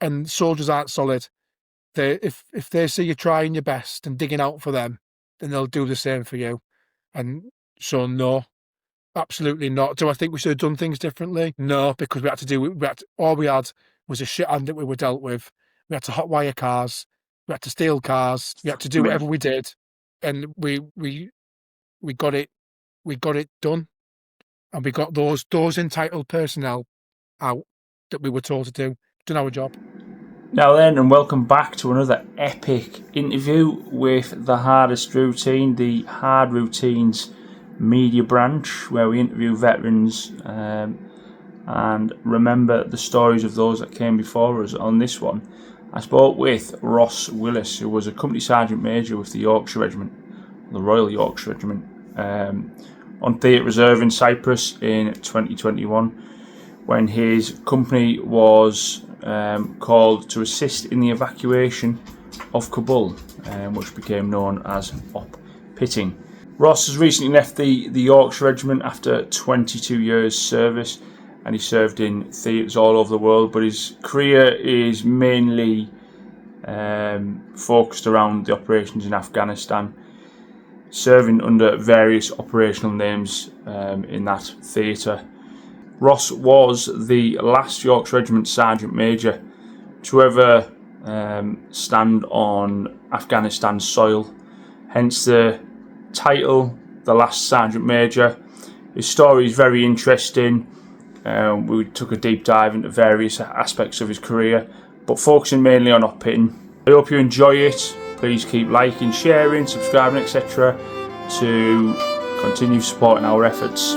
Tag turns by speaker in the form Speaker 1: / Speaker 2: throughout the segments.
Speaker 1: and soldiers aren't solid. If they see you trying your best and digging out for them, then they'll do the same for you. And so no, absolutely not. Do I think we should have done things differently? No, because all we had was a shit hand that we were dealt with. We had to hotwire cars, we had to steal cars, we had to do whatever we did, and we got it done, and we got those entitled personnel out that we were told to do. Done our job.
Speaker 2: Now then, and welcome back to another epic interview with the Hardest Routine, the Hard Routines media branch, where we interview veterans and remember the stories of those that came before us. On this one, I spoke with Ross Willis, who was a company sergeant major with the Yorkshire Regiment, the Royal Yorkshire Regiment, on theatre reserve in Cyprus in 2021, when his company was called to assist in the evacuation of Kabul, which became known as Op Pitting. Ross has recently left the Yorkshire Regiment after 22 years service, and he served in theatres all over the world, but his career is mainly focused around the operations in Afghanistan, serving under various operational names in that theatre. Ross was the last Yorkshire Regiment Sergeant Major to ever stand on Afghanistan soil, hence the title, The Last Sergeant Major. His story is very interesting. We took a deep dive into various aspects of his career, but focusing mainly on op pitting. I hope you enjoy it. Please keep liking, sharing, subscribing, etc. to continue supporting our efforts.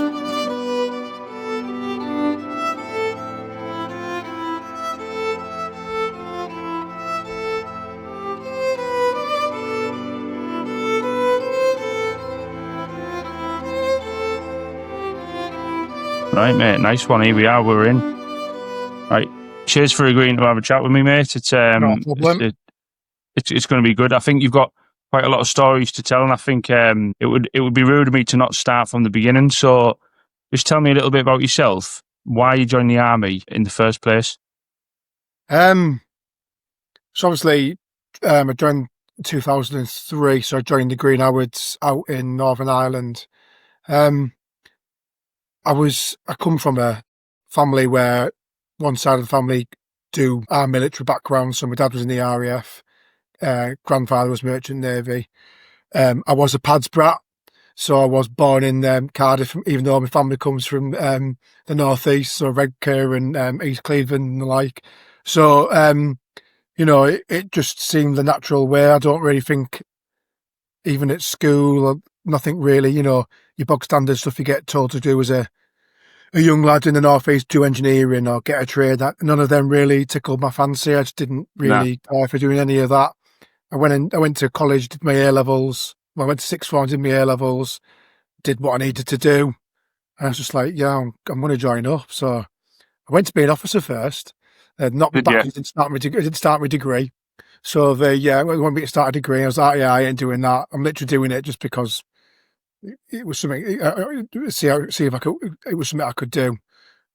Speaker 2: Right, mate, nice one. Here we are, we're in. Right, cheers for agreeing to have a chat with me, mate. It's
Speaker 1: No problem.
Speaker 2: It's going to be good. I think you've got quite a lot of stories to tell, and I think it would be rude of me to not start from the beginning. So just tell me a little bit about yourself, why you joined the army in the first place.
Speaker 1: So obviously, I joined in 2003, so I joined the Green Howards out in Northern Ireland. I come from a family where one side of the family do our military background. So my dad was in the RAF, grandfather was Merchant Navy. I was a Pads brat, so I was born in Cardiff, even though my family comes from the northeast, so Redcar and East Cleveland and the like. So, it just seemed the natural way. I don't really think, even at school, nothing really, your bog standard stuff you get told to do as a young lad in the northeast, do engineering or get a trade. None of them really tickled my fancy. I just didn't really care for doing any of that. I went to college, did my A-levels. I went to sixth form, did my A-levels, did what I needed to do. And I was just like, yeah, I'm going to join up. So I went to be an officer first. Didn't start my degree. So I wanted me to start a degree. I was like, yeah, I ain't doing that. I'm literally doing it just because it was something. See if I could. It was something I could do,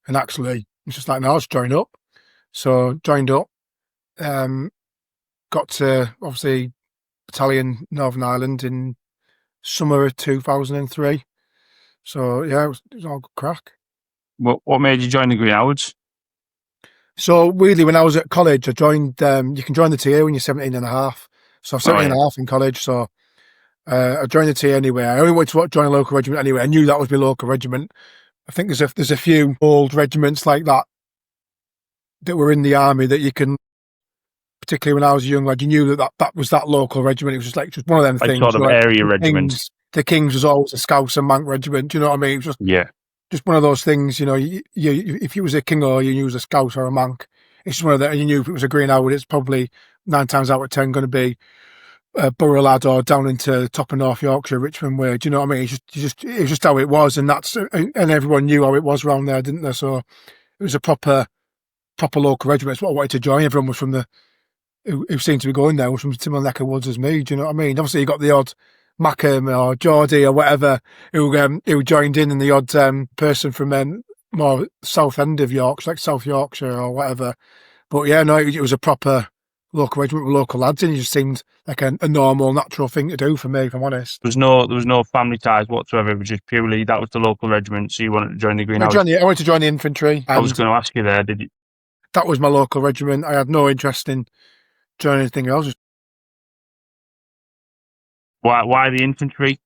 Speaker 1: and actually, it's just like, no, let's join up. So joined up. Got to obviously battalion Northern Ireland in summer of 2003. So yeah, it was all good crack.
Speaker 2: What made you join the Green Howards?
Speaker 1: So really, when I was at college, I joined. You can join the TA when you're 17 and a half. So I was 17 and a half in college. So I joined the TA anyway. I only wanted to join a local regiment anyway. I knew that was my local regiment. I think there's a few old regiments like that were in the army that you can, particularly when I was a young lad, you knew that was that local regiment. It was just one of them things.
Speaker 2: Sort of area regiments.
Speaker 1: The Kings was always a Scouts and Manc regiment. Do you know what I mean? It was just one of those things. If you was a King or you knew it was a Scout or a Manc, it's just one of that. And you knew if it was a Green Howard, it's probably 9 times out of 10 going to be a Borough lad or down into top of North Yorkshire, Richmond way. Do you know what I mean? It was just how it was, and everyone knew how it was around there, didn't they? So it was a proper local regiment. It's what I wanted to join. Everyone was from who seemed to be going there was from similar neck of woods as me. Do you know what I mean? Obviously, you got the odd Mackham or Geordie or whatever who joined in, and the odd person from more south end of Yorkshire, like South Yorkshire or whatever. But yeah, no, it was a proper local regiment with local lads, and it just seemed like a normal, natural thing to do for me, if I'm honest.
Speaker 2: There was no family ties whatsoever. It was just purely that was the local regiment, so you wanted to join the Green Hours.
Speaker 1: I wanted to join the infantry.
Speaker 2: I was going to ask you there, did you?
Speaker 1: That was my local regiment. I had no interest in joining anything else.
Speaker 2: Why the infantry?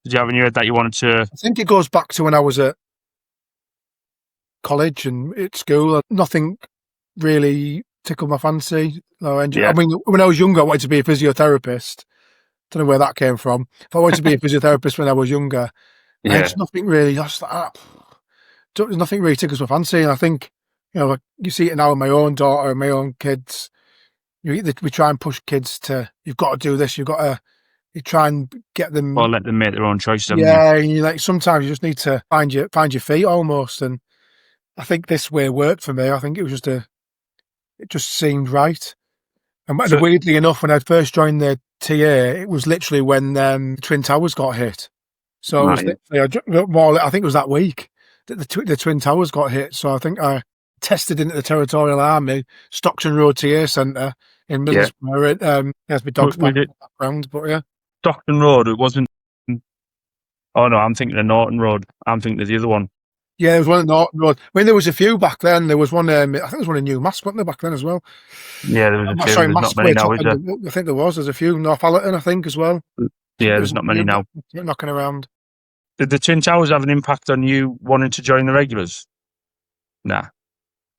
Speaker 2: Did you have any head that you wanted to?
Speaker 1: I think it goes back to when I was at college and at school. Nothing really tickled my fancy. I mean, when I was younger, I wanted to be a physiotherapist. Don't know where that came from. If I wanted to be a physiotherapist when I was younger, there's nothing really. There's nothing really tickles my fancy. And I think, you see it now with my own daughter and my own kids. We try and push kids to, you've got to do this. You've got to. You try and get them.
Speaker 2: Or let them make their own choices.
Speaker 1: Yeah, and sometimes you just need to find your feet almost. And I think this way worked for me. I think it was it just seemed right. And weirdly enough, when I first joined the TA, it was literally when the Twin Towers got hit. So it was literally, I think it was that week that the Twin Towers got hit. So I think I tested into the Territorial Army, Stockton Road TA Centre in Middlesbrough. It has my dog's background, but yeah.
Speaker 2: Stockton Road, it wasn't. Oh no, I'm thinking of Norton Road. I'm thinking of the other one.
Speaker 1: Yeah, there was one at Norton Road. I mean, there was a few back then. There was one, I think there was one in Newmass, wasn't there, back then as well?
Speaker 2: Yeah, there was a few. There's not many now, is there?
Speaker 1: I think there was. There's a few. Northallerton, I think, as well.
Speaker 2: Yeah, there's not many now.
Speaker 1: Knocking around.
Speaker 2: Did the Twin Towers have an impact on you wanting to join the regulars? Nah.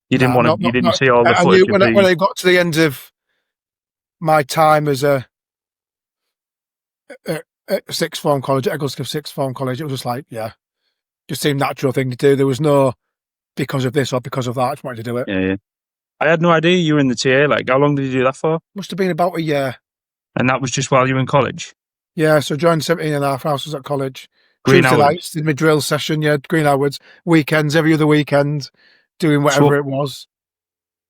Speaker 2: You didn't want to. You didn't see all the footage.
Speaker 1: When I got to the end of my time as a sixth form college, at Egglescliffe Sixth Form College, it was just like, just seemed natural thing to do. There was no because of this or because of that. I just wanted to do it.
Speaker 2: Yeah. I had no idea you were in the TA. Like, how long did you do that for?
Speaker 1: Must have been about a year.
Speaker 2: And that was just while you were in college?
Speaker 1: Yeah, so joined 17 and a half hours at college.
Speaker 2: Green
Speaker 1: Tuesday nights, did my drill session, Green hours. Weekends, every other weekend, doing whatever it was.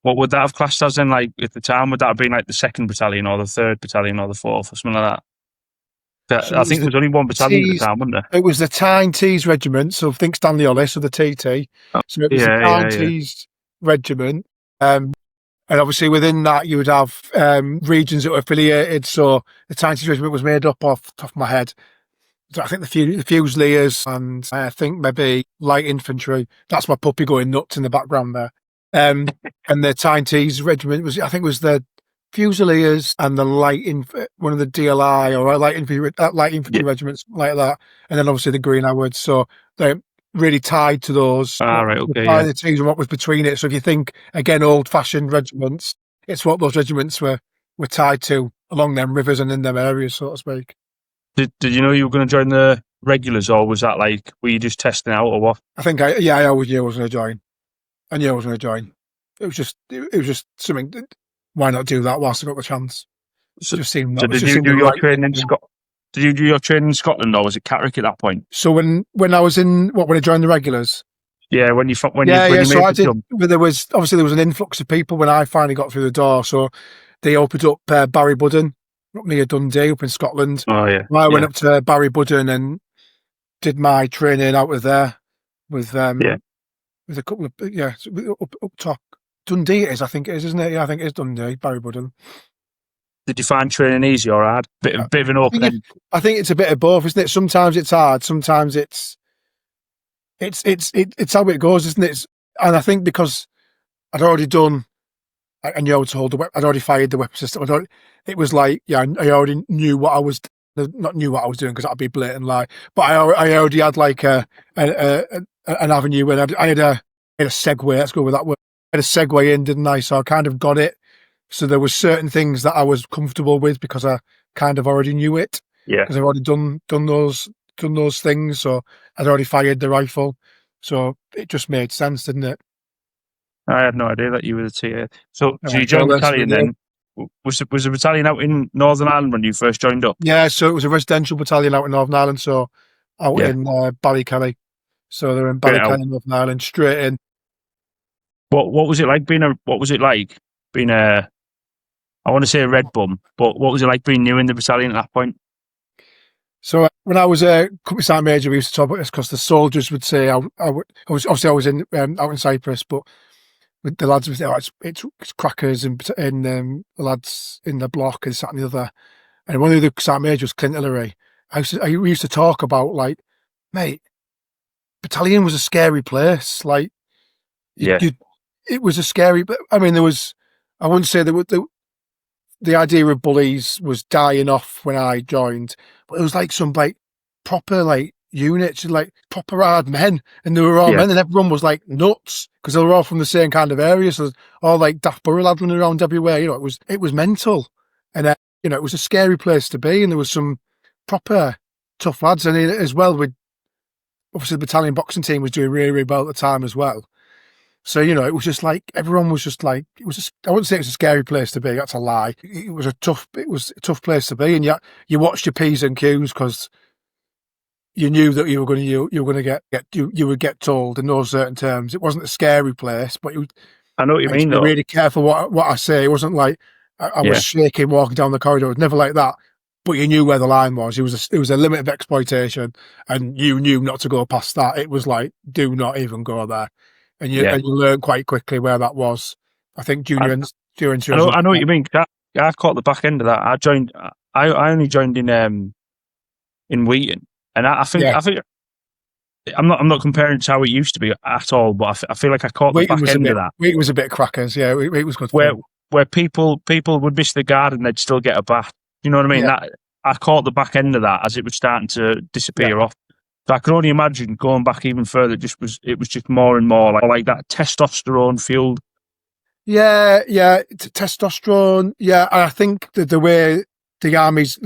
Speaker 2: What would that have classed as then, like, at the time? Would that have been like the 2nd Battalion or the 3rd Battalion or the 4th or something like that? So I think there was only one battalion at the time, wasn't there?
Speaker 1: It was the Tyne Tees Regiment, so think Stanley Ollis, so the TT. So it was the Tyne Tees Regiment. And obviously within that you would have regions that were affiliated. So the Tyne Tees Regiment was made up off the top of my head. I think the Fusiliers and I think maybe light infantry. That's my puppy going nuts in the background there. And the Tyne Tees Regiment was the Fusiliers and the one of the DLI or light infantry regiments like that, and then obviously the Green Howards. So they're really tied to those.
Speaker 2: Right, okay.
Speaker 1: The teams and what was between it. So if you think again, old-fashioned regiments, it's what those regiments were tied to along them rivers and in them areas, so to speak.
Speaker 2: Did you know you were going to join the regulars, or was that like were you just testing out, or what?
Speaker 1: I think I always knew I was going to join. I knew I was going to join. It was just something. Why not do that whilst I got the chance?
Speaker 2: So did you do your training in Scotland? Did you do your training in Scotland, or was it Catterick at that point?
Speaker 1: So when I was in when I joined the regulars.
Speaker 2: Yeah, when you
Speaker 1: so
Speaker 2: made
Speaker 1: I did.
Speaker 2: Jump.
Speaker 1: There was an influx of people when I finally got through the door. So they opened up Barry Budden up near Dundee, up in Scotland.
Speaker 2: Oh yeah.
Speaker 1: I went up to Barry Budden and did my training out of there with a couple of up top. Dundee it is, I think it is, isn't it? Yeah, I think it is Dundee, Barry Budden. Did
Speaker 2: you find training easy or hard? Bit of an open end.
Speaker 1: I think it's a bit of both, isn't it? Sometimes it's hard, sometimes it's how it goes, isn't it? And I think because I'd already done, I'd already fired the weapon system. It was like, I already knew what I was. Not knew what I was doing because that'd be blatant lie. But I already had like an avenue, and I had a segue. Let's go with that word. I had a segue in, didn't I? So I kind of got it. So there was certain things that I was comfortable with because I kind of already knew it.
Speaker 2: Yeah.
Speaker 1: Because I've already done those things. So I'd already fired the rifle. So it just made sense, didn't it?
Speaker 2: I had no idea that you were the TA. So you joined the battalion then? Was the battalion out in Northern Ireland when you first joined up?
Speaker 1: Yeah, so it was a residential battalion out in Northern Ireland, so out in Ballykelly. So they're in Ballykelly, Northern Ireland, straight in.
Speaker 2: What was it like being a I want to say a red bum, but what was it like being new in the battalion at that point?
Speaker 1: So when I was a company sergeant major, we used to talk about this because the soldiers would say I was in out in Cyprus, but with the lads, it's crackers and the lads in the block and sat in the other. And one of the sergeant major was Clint Hillary. We used to talk about, like, mate, battalion was a scary place. Like, it was a scary, but I mean, I wouldn't say the idea of bullies was dying off when I joined, but it was like some like proper like units, like proper hard men, and they were all men, and everyone was like nuts because they were all from the same kind of area. So all like daft borough lads running around everywhere. You know, it was mental, and you know, it was a scary place to be, and there was some proper tough lads, and as well with obviously the battalion boxing team was doing really, really well at the time as well. So, you know, it was just like, everyone was just like, I wouldn't say it was a scary place to be, that's a lie. It was a tough place to be. And yet you watched your P's and Q's because you knew that you were going to you would get told in those certain terms. It wasn't a scary place, but
Speaker 2: I know what you mean, though.
Speaker 1: Really careful what I say. It wasn't like I was shaking walking down the corridor. It was never like that. But you knew where the line was. It was a limit of exploitation, and you knew not to go past that. It was like, do not even go there. And you learn quite quickly where that was. I think during
Speaker 2: I know what you mean. I caught the back end of that. I only joined in Wheaton, and I think I'm not comparing to how it used to be at all. But I feel like I caught the back end of that.
Speaker 1: Wheaton was a bit crackers. Yeah, it was good.
Speaker 2: Where people would miss the guard and they'd still get a bath. You know what I mean?
Speaker 1: Yeah.
Speaker 2: That I caught the back end of that as it was starting to disappear off. So I can only imagine going back even further. It was just more and more like that testosterone fueled.
Speaker 1: Yeah, testosterone. Yeah, and I think that the way the armies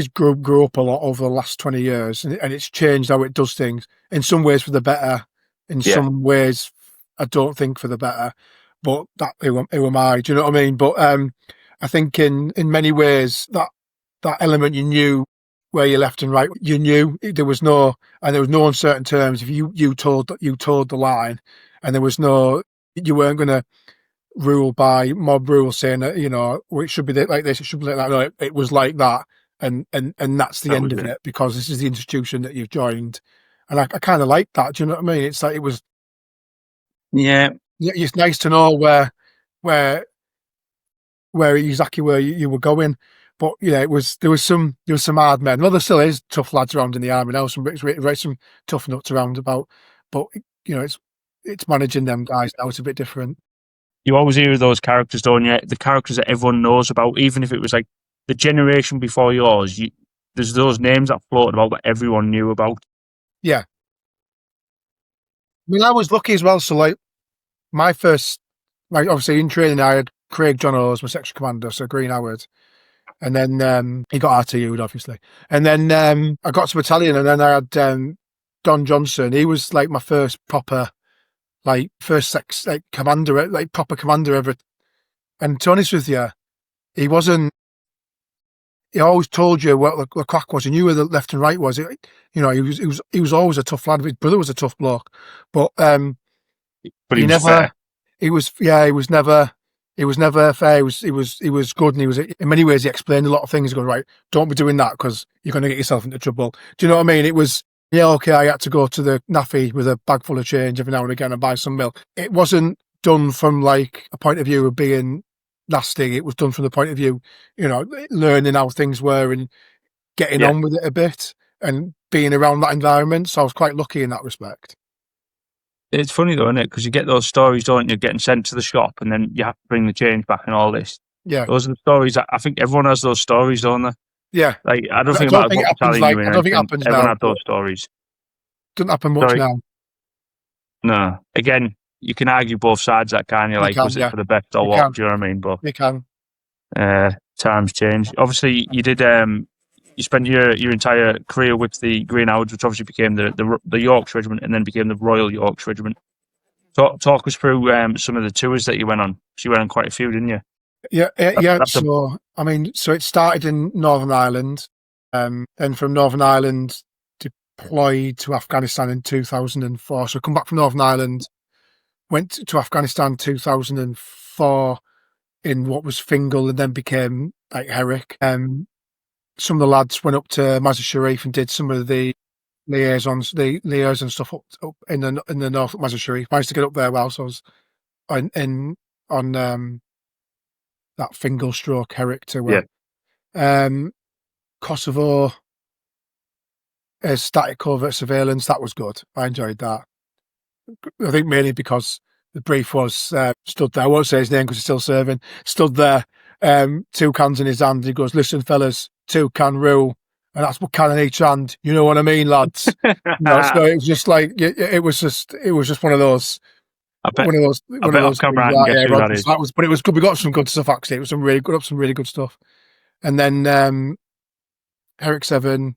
Speaker 1: grew up a lot over the last 20 years, and it's changed how it does things. In some ways for the better, in some ways I don't think for the better. But who am I? Do you know what I mean? But I think in many ways that element, you knew where you left and right. You knew there was no uncertain terms. If you told the line, and there was you weren't going to rule by mob rules saying that, you know, it should be like this, it should be like that. No, it was like that, and that's the end of it, because this is the institution that you've joined, and I kind of like that. Do you know what I mean? It's like it was.
Speaker 2: Yeah,
Speaker 1: it's nice to know where exactly where you were going. But yeah, there was some hard men. Well, there still is tough lads around in the army now. Some tough nuts around about. But you know, it's managing them guys now. It's a bit different.
Speaker 2: You always hear those characters, don't you? The characters that everyone knows about, even if it was like the generation before yours. There's those names that floated about that everyone knew about.
Speaker 1: Yeah. I mean, I was lucky as well. So, like, my first, like, obviously in training, I had Craig John O's, my section commander, so Green Howard. And then he got RTU'd, obviously. And then I got to battalion, and then I had Don Johnson. He was like my first proper, like, commander, like proper commander ever. And to be honest with you, he wasn't. He always told you what the crack was. He knew where the left and right was. You know, he was always a tough lad. His brother was a tough bloke, but
Speaker 2: he never. Fair.
Speaker 1: He was never. He was never fair. He was good, and he was, in many ways, he explained a lot of things. He goes, right, don't be doing that because you're going to get yourself into trouble. Do you know what I mean? It was, okay, I had to go to the naffy with a bag full of change every now and again and buy some milk. It wasn't done from like a point of view of being nasty. It was done from the point of view, you know, learning how things were and getting on with it a bit and being around that environment. So I was quite lucky in that respect.
Speaker 2: It's funny though, isn't it? Because you get those stories, don't you? Getting sent to the shop, and then you have to bring the change back and all this.
Speaker 1: Yeah,
Speaker 2: those are the stories. I think everyone has those stories, don't they?
Speaker 1: Yeah,
Speaker 2: like I don't think what battalion you're in. I don't think it happens everyone now. Had those stories.
Speaker 1: Doesn't happen much now.
Speaker 2: No. Again, you can argue both sides. That can you? Like, was it for the best or what? Do you know what I mean? But
Speaker 1: you can.
Speaker 2: Times change. Obviously, you did. You spent your entire career with the Green Howards, which obviously became the Yorkshire Regiment, and then became the Royal Yorkshire Regiment. Talk us through some of the tours that you went on. So you went on quite a few, didn't you?
Speaker 1: Yeah. So it started in Northern Ireland, and from Northern Ireland deployed to Afghanistan in 2004. So I come back from Northern Ireland, went to Afghanistan 2004 in what was Fingal, and then became like Herrick. Some of the lads went up to Mazar Sharif and did some of the liaison stuff up in the north of Mazar Sharif. I managed to get up there whilst I was on that Fingal stroke Herrick tour.
Speaker 3: Yeah.
Speaker 1: Kosovo as static covert surveillance, that was good. I enjoyed that. I think mainly because the brief was stood there. I won't say his name because he's still serving. Stood there, 2 cans in his hand. He goes, "Listen, fellas, 2-can rule, and that's what can in each hand. You know what I mean, lads?" So it was just like it was just one of those.
Speaker 3: I bet
Speaker 1: Things
Speaker 3: I've come round and guess who that is.
Speaker 1: But it was good. We got some good stuff actually. It was some really good stuff. And then Herrick 7,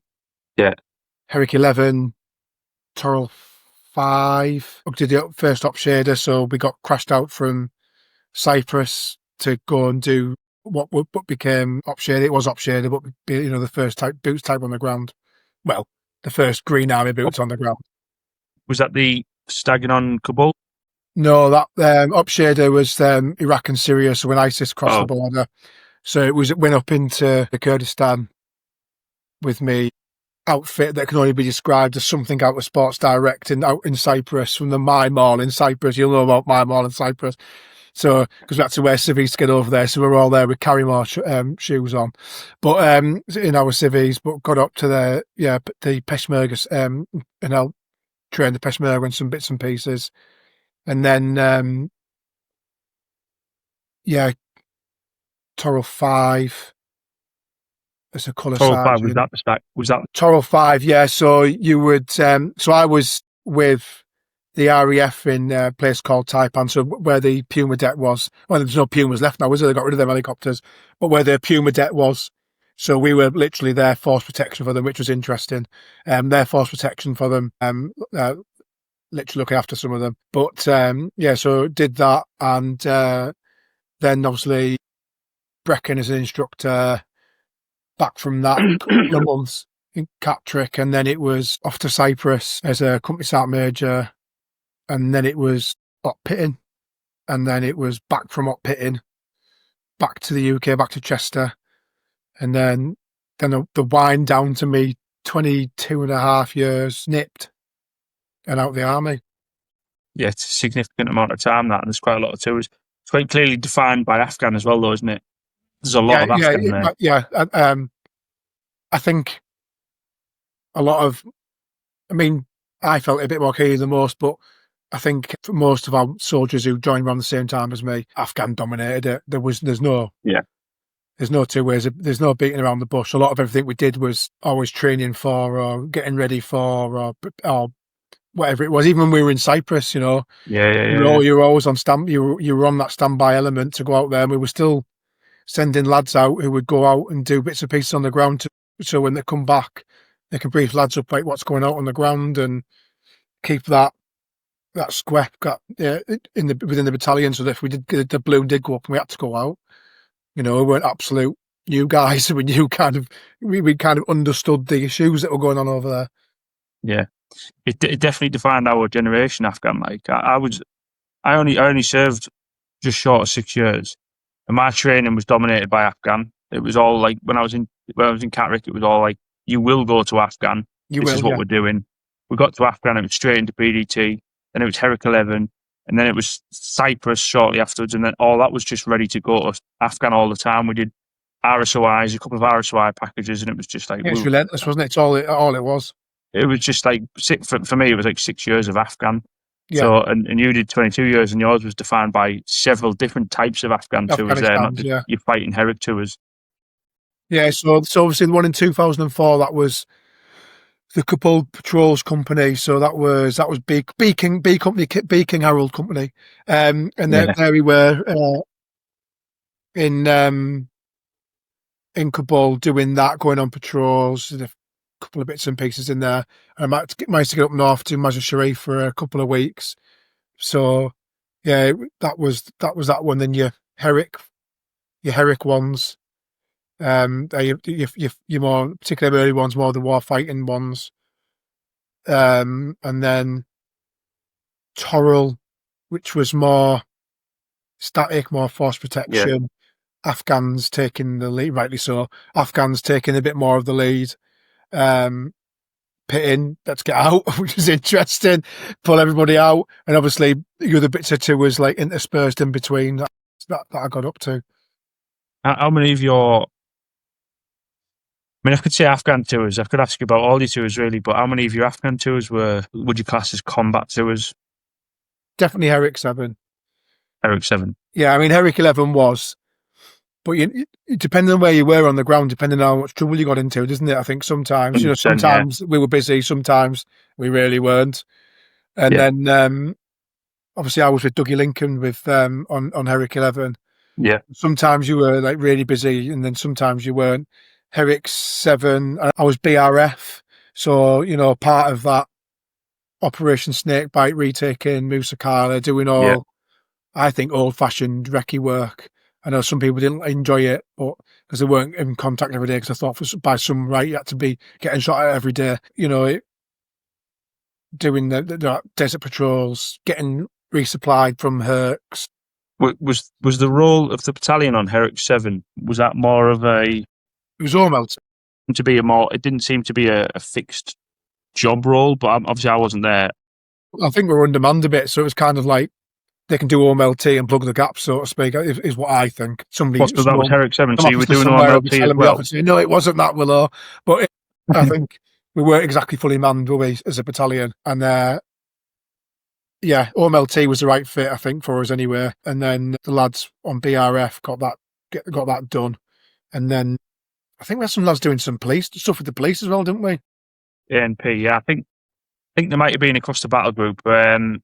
Speaker 3: Yeah.
Speaker 1: Herrick 11, Toril 5. We did the first op shader, so we got crashed out from Cyprus to go and do what became op shader. It was op shader, but the first boots type on the ground. Well, the first Green Army boots on the ground.
Speaker 3: Was that the stagging on Kabul?
Speaker 1: No, that op shader was Iraq and Syria. So when ISIS crossed the border, so it went up into Kurdistan with me outfit that can only be described as something out of Sports Direct out in Cyprus, from the My Mall in Cyprus. You'll know about My Mall in Cyprus. So, because we had to wear civvies to get over there, so we were all there with Carrymore shoes on, but in our civvies, but got up to the Peshmerga, and I'll train the Peshmerga in some bits and pieces, and then Toril 5. As a colour sergeant.
Speaker 3: Toril 5, was that
Speaker 1: Toril 5, yeah. So you would so I was with the RAF in a place called Taipan, so where the Puma deck was. Well, there's no Pumas left now, was there? They got rid of them helicopters. But where the Puma deck was. So we were literally their force protection for them, which was interesting. Their force protection for them, literally looking after some of them. But so did that, and then obviously Brecon as an instructor. Back from that, a couple of months in Catterick, and then it was off to Cyprus as a company sergeant major, and then it was op pitting, and then it was back from op pitting back to the UK, back to Chester, and then the wind down to me 22 and a half years nipped and out of the army.
Speaker 3: Yeah, it's a significant amount of time, that, and there's quite a lot of tours. It's quite clearly defined by Afghan as well, though, isn't it? There's a lot of Afghan there.
Speaker 1: Yeah, I think a lot of, I felt a bit more keen than most, but I think for most of our soldiers who joined around the same time as me, Afghan dominated it. There's no two ways. There's no beating around the bush. A lot of everything we did was always training for, or getting ready for, or whatever it was. Even when we were in Cyprus, you were always on stand. You were on that standby element to go out there, and we were still sending lads out who would go out and do bits and pieces on the ground, so when they come back, they can brief lads up like what's going on the ground and keep that square within the battalion. So that if we did the balloon did go up and we had to go out, we weren't absolute new guys. We knew we kind of understood the issues that were going on over there.
Speaker 3: Yeah, it definitely defined our generation, Afghan. Like I only served just short of 6 years, and my training was dominated by Afghan. It was all like when I was in Catterick, it was all like, you will go to Afghan. This is what we're doing. We got to Afghan, it was straight into PDT, then it was Herrick 11, and then it was Cyprus shortly afterwards, and then all that was just ready to go to Afghan all the time. We did RSOIs, a couple of RSOI packages, and it was just like...
Speaker 1: It was relentless, wasn't it? It's all it was.
Speaker 3: It was just like, for me, it was like 6 years of Afghan. Yeah. So, and you did 22 years, and yours was defined by several different types of Afghan tours there, not just your fighting Herrick tours.
Speaker 1: Yeah, so obviously the one in 2004, that was the Kabul Patrols Company. So that was B King Harold Company, and there we were in Kabul doing that, going on patrols, a couple of bits and pieces in there. I managed to get up north to Mazar Sharif for a couple of weeks. So yeah, that was that one. Then your Herrick ones. Your more particular early ones, more the war fighting ones, and then Toril, which was more static, more force protection. Yeah. Afghans taking the lead, rightly so. Afghans taking a bit more of the lead, pitting, let's get out, which was interesting. Pull everybody out, and obviously the other bits of tours like interspersed in between that I got up to.
Speaker 3: How many of your... I mean, I could say Afghan tours. I could ask you about all your tours, really, but how many of your Afghan tours would you class as combat tours?
Speaker 1: Definitely Herrick 7.
Speaker 3: Herrick 7.
Speaker 1: Yeah, I mean, Herrick 11 was, but depending on where you were on the ground, depending on how much trouble you got into, doesn't it? I think sometimes, sometimes we were busy, sometimes we really weren't. And then, obviously, I was with Dougie Lincoln with on Herrick 11.
Speaker 3: Yeah.
Speaker 1: Sometimes you were like really busy, and then sometimes you weren't. Herrick 7, I was BRF, so part of that Operation Snakebite, retaking Musakala, doing all, I think, old-fashioned recce work. I know some people didn't enjoy it, but because they weren't in contact every day, because I thought by some right you had to be getting shot at every day. Doing the desert patrols, getting resupplied from Hercs.
Speaker 3: Was the role of the battalion on Herrick 7, was that more of a...
Speaker 1: It was almost
Speaker 3: to be it didn't seem to be a fixed job role, but obviously I wasn't there.
Speaker 1: I think we were undermanned a bit, so it was kind of like they can do OMLT and plug the gaps, so to speak, is what I think.
Speaker 3: So that was Herrick 7, so you were doing OMLT as well?
Speaker 1: No, it wasn't that, Willow, but I think we weren't exactly fully manned, were we, as a battalion? And OMLT was the right fit, I think, for us anyway. And then the lads on BRF got that done. And then I think we had some lads doing some police stuff with the police as well, didn't we?
Speaker 3: ANP, yeah. I think there might have been across the battle group. We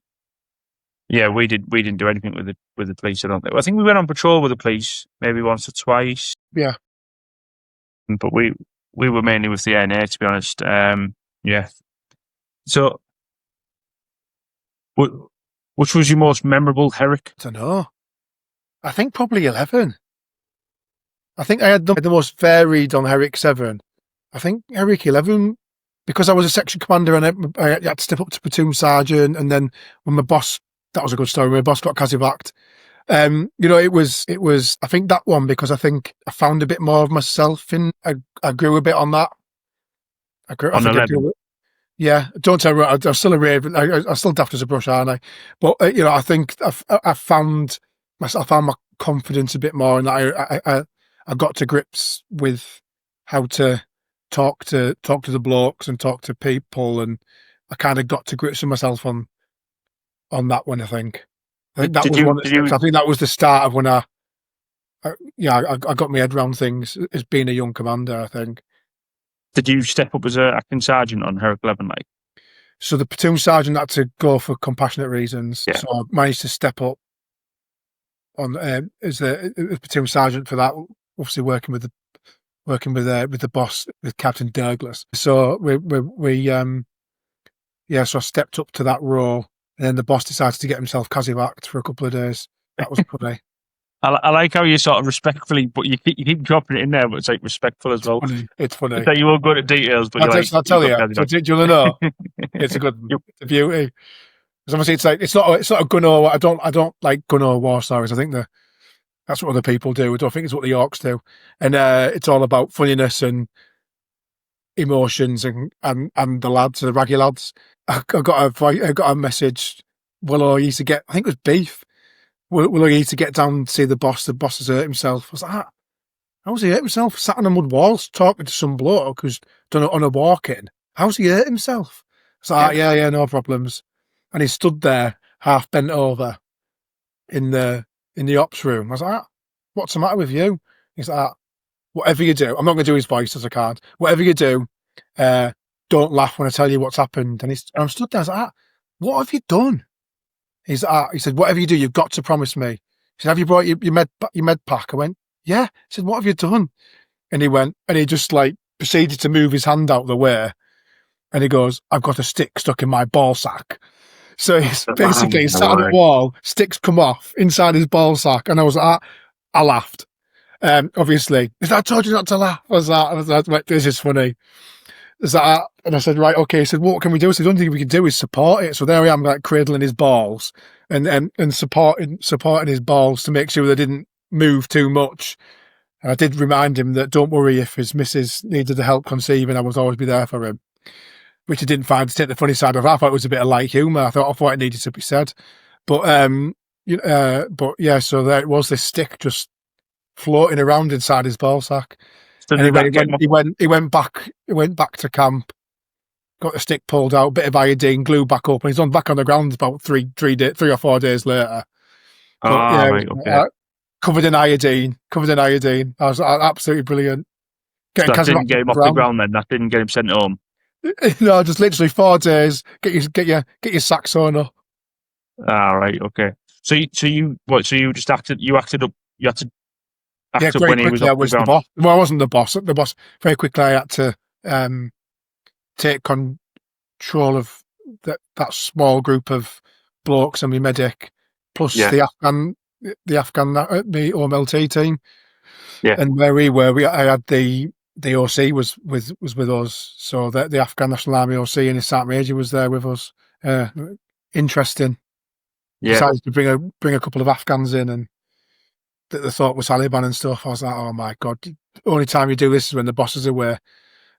Speaker 3: didn't do anything with the police. I don't think. I think we went on patrol with the police maybe once or twice.
Speaker 1: Yeah,
Speaker 3: but we were mainly with the NA, to be honest. So, which was your most memorable Herrick?
Speaker 1: I don't know. I think probably 11. I think I had the most varied on Herrick 7. I think Herrick 11, because I was a section commander and I had to step up to platoon sergeant, and then when my boss, that was a good story, when my boss got Kazivaked, it was, I think that one, because I think I found a bit more of myself I grew a bit on that. I grew. Yeah, don't tell me, I'm still a raven. I'm still daft as a brush, aren't I? But, I think I found my confidence a bit more, and I got to grips with how to talk to the blokes and talk to people, and I kind of got to grips with myself on that one. I think that I think that was the start of when I got my head around things as being a young commander, I think.
Speaker 3: Did you step up as a acting sergeant on Herrick 11, like?
Speaker 1: So the platoon sergeant had to go for compassionate reasons. Yeah. So I managed to step up on as a platoon sergeant for that. Obviously working with the boss, with Captain Douglas. So so I stepped up to that role, and then the boss decided to get himself Kazivaked for a couple of days. That was funny.
Speaker 3: I like how you sort of respectfully, but you keep dropping it in there, but it's like respectful as well.
Speaker 1: It's funny.
Speaker 3: It's like you were good at details, but
Speaker 1: I'll tell you. Do you want to know? It's a good it's a beauty. Because obviously it's like it's not a gun or I don't like gun or war stories. I think that's what other people do. I don't think it's what the Yorks do. And it's all about funniness and emotions and the lads, the raggy lads. I got a message. Willow used to get, I think it was beef. Willow used to get down to see the boss. The boss has hurt himself. I was like, how's he hurt himself? Sat on a mud walls talking to some bloke who's done it on a walk-in. How's he hurt himself? I was like, yeah, no problems. And he stood there, half bent over in the ops room. I was like, what's the matter with you? He's like, whatever you do, I'm not going to do his voice as I can't. Whatever you do, don't laugh when I tell you what's happened. And I'm stood there. I was like, what have you done? He said, whatever you do, you've got to promise me. He said, have you brought your med pack? I went, yeah. He said, what have you done? And he went, and he just like proceeded to move his hand out the way. And he goes, I've got a stick stuck in my ball sack. So he's basically sat on the wall, sticks come off inside his ball sack. And I was like, I laughed. Obviously, he said, I told you not to laugh. I was like, this is funny. And I said, right, okay. He said, what can we do? I said, the only thing we can do is support it. So there I am, like cradling his balls and supporting his balls to make sure they didn't move too much. And I did remind him that don't worry if his missus needed the help conceiving, I would always be there for him. which I didn't find to take the funny side of. I thought it was a bit of light humour. I thought it needed to be said, but yeah. So there it was, this stick just floating around inside his ball sack.
Speaker 3: So
Speaker 1: Anyway, he went back to camp, got the stick pulled out, bit of iodine, glued back up, and he's on back on the ground about 3 or 4 days later. But,
Speaker 3: right, okay.
Speaker 1: Covered in iodine. I was absolutely brilliant.
Speaker 3: So that didn't get him off the ground then. That didn't get him sent home.
Speaker 1: No, just literally 4 days. Get your sack sewn up.
Speaker 3: Right, okay. So you just acted. You acted up. You had to act up
Speaker 1: very
Speaker 3: when he was
Speaker 1: quickly.
Speaker 3: off
Speaker 1: I was
Speaker 3: the
Speaker 1: the
Speaker 3: ground.
Speaker 1: boss. Well, I wasn't the boss. The boss, very quickly, I had to take control of that small group of blokes and my medic, plus the Afghan the OMLT team.
Speaker 3: Yeah.
Speaker 1: And where we were, I had the OC was with us, so that the Afghan National Army OC and his Sergeant Major was there with us. Interesting.
Speaker 3: Yeah.
Speaker 1: Decided to bring a couple of Afghans in, and that they thought was Taliban and stuff. I was like, oh my god! The only time you do this is when the boss is away,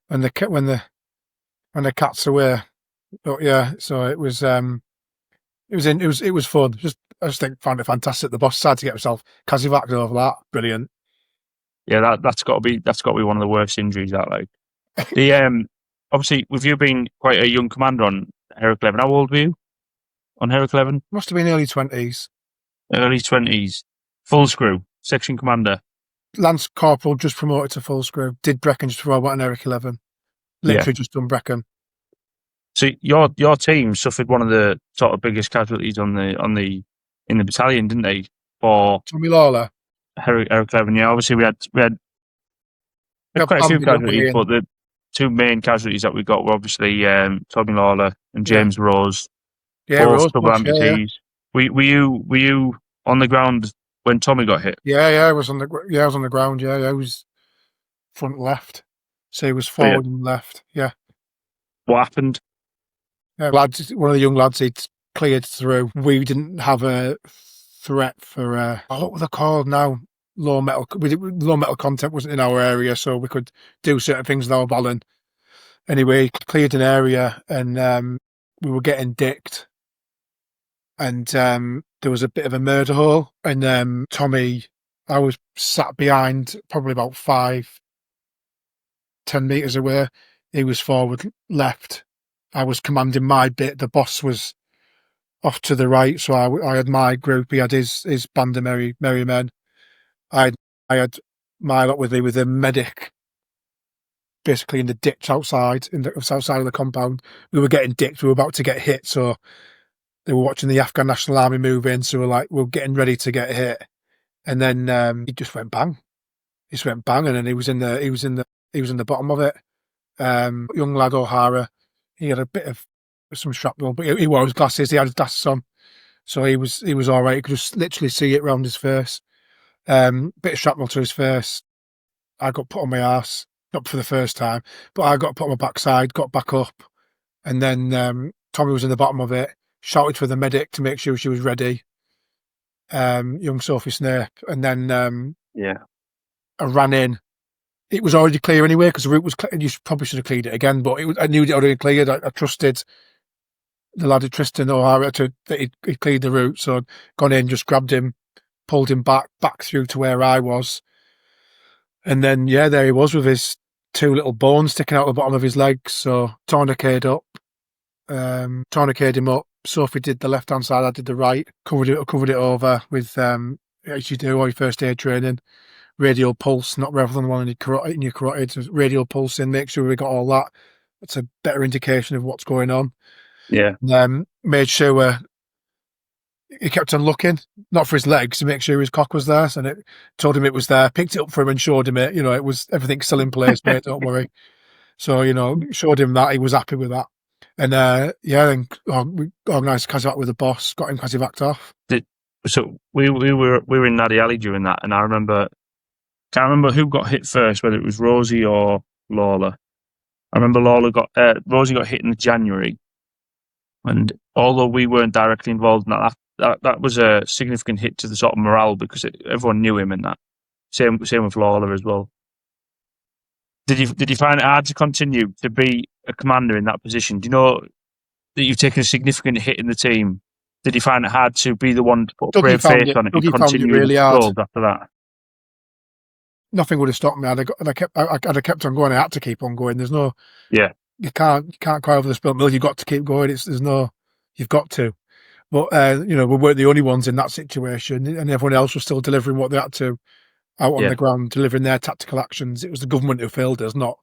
Speaker 1: when the cat's away. But yeah, so it was fun. I just found it fantastic. The boss decided to get himself Kazivaked over that. Brilliant.
Speaker 3: Yeah, that's got to be one of the worst injuries out. Like the obviously with you being quite a young commander on Herrick 11, how old were you on Herrick 11?
Speaker 1: Must have been early 20s.
Speaker 3: Early 20s. Full screw. Section commander.
Speaker 1: Lance Corporal, just promoted to full screw. Did Brecon just before I went on Herrick 11. Literally just done Brecon. So
Speaker 3: your team suffered one of the sort of biggest casualties in the battalion, didn't they? For
Speaker 1: Tommy Lawler.
Speaker 3: Herrick 11, yeah. Obviously we had quite a few casualties, but the two main casualties that we got were obviously Tommy Lawler and James Rose.
Speaker 1: Yeah,
Speaker 3: both double
Speaker 1: amputees.
Speaker 3: Yeah. Were you on the ground when Tommy got hit?
Speaker 1: Yeah, I was on the ground. Yeah, I was front left, so he was forward and left. Yeah.
Speaker 3: What happened?
Speaker 1: Lads, one of the young lads, he'd cleared through. We didn't have a threat for what were they called now? Low metal content wasn't in our area, so we could do certain things with our ballon. Anyway, cleared an area, and we were getting dicked, and there was a bit of a murder hole, and Tommy, I was sat behind, probably about 5-10 meters away. He was forward left. I was commanding my bit. The boss was off to the right, so I had my group. He had his band of merry men. I had my lot with the medic, basically in the ditch outside of the compound. We were getting dicked. We were about to get hit, so they were watching the Afghan National Army move in. So we're getting ready to get hit, and then he just went bang. He just went bang, and then he was in the bottom of it. Young lad O'Hara, he had a bit of some shrapnel, but he wore his glasses. He had his glasses on, so he was all right. You could just literally see it round his face. Bit of shrapnel to his face. I got put on my arse, not for the first time, but I got put on my backside, got back up, and then Tommy was in the bottom of it, shouted for the medic to make sure she was ready. Young Sophie Snape, and then I ran in. It was already clear anyway, because the route was clear. You probably should have cleared it again, but I knew it already cleared. I trusted the lad at Tristan O'Hara that he'd cleared the route, so I'd gone in, just grabbed him, pulled him back through to where I was, and then there he was with his 2 little bones sticking out the bottom of his legs. So tourniqueted him up. Sophie did the left hand side, I did the right. Covered it over with as you do all your first aid training. Radial pulse, not rather than one in your carotid. So radial pulse in, make sure we got all that. It's a better indication of what's going on.
Speaker 3: Yeah.
Speaker 1: Made sure he kept on looking, not for his legs, to make sure his cock was there. And it told him it was there, picked it up for him and showed him it. It was everything's still in place, mate, don't worry. So, showed him that, he was happy with that. And then we organised Kazivak with the boss, got him Kazivaked off.
Speaker 3: So we were in Naddy Alley during that, and can't remember who got hit first, whether it was Rosie or Lawler. I remember Rosie got hit in January, and although we weren't directly involved in that was a significant hit to the sort of morale, because everyone knew him in that. Same with Lawler as well. Did you find it hard to continue to be a commander in that position? Do you know that you've taken a significant hit in the team? Did you find it hard to be the one to put a brave face on it and
Speaker 1: Dougie found it
Speaker 3: continue
Speaker 1: really hard.
Speaker 3: goals after that?
Speaker 1: Nothing would have stopped me. I'd have kept on going. I had to keep on going. There's no.
Speaker 3: Yeah.
Speaker 1: You can't cry over the spilt milk. You've got to keep going. You've got to. But we weren't the only ones in that situation, and everyone else was still delivering what they had to out on the ground, delivering their tactical actions. It was the government who failed us, not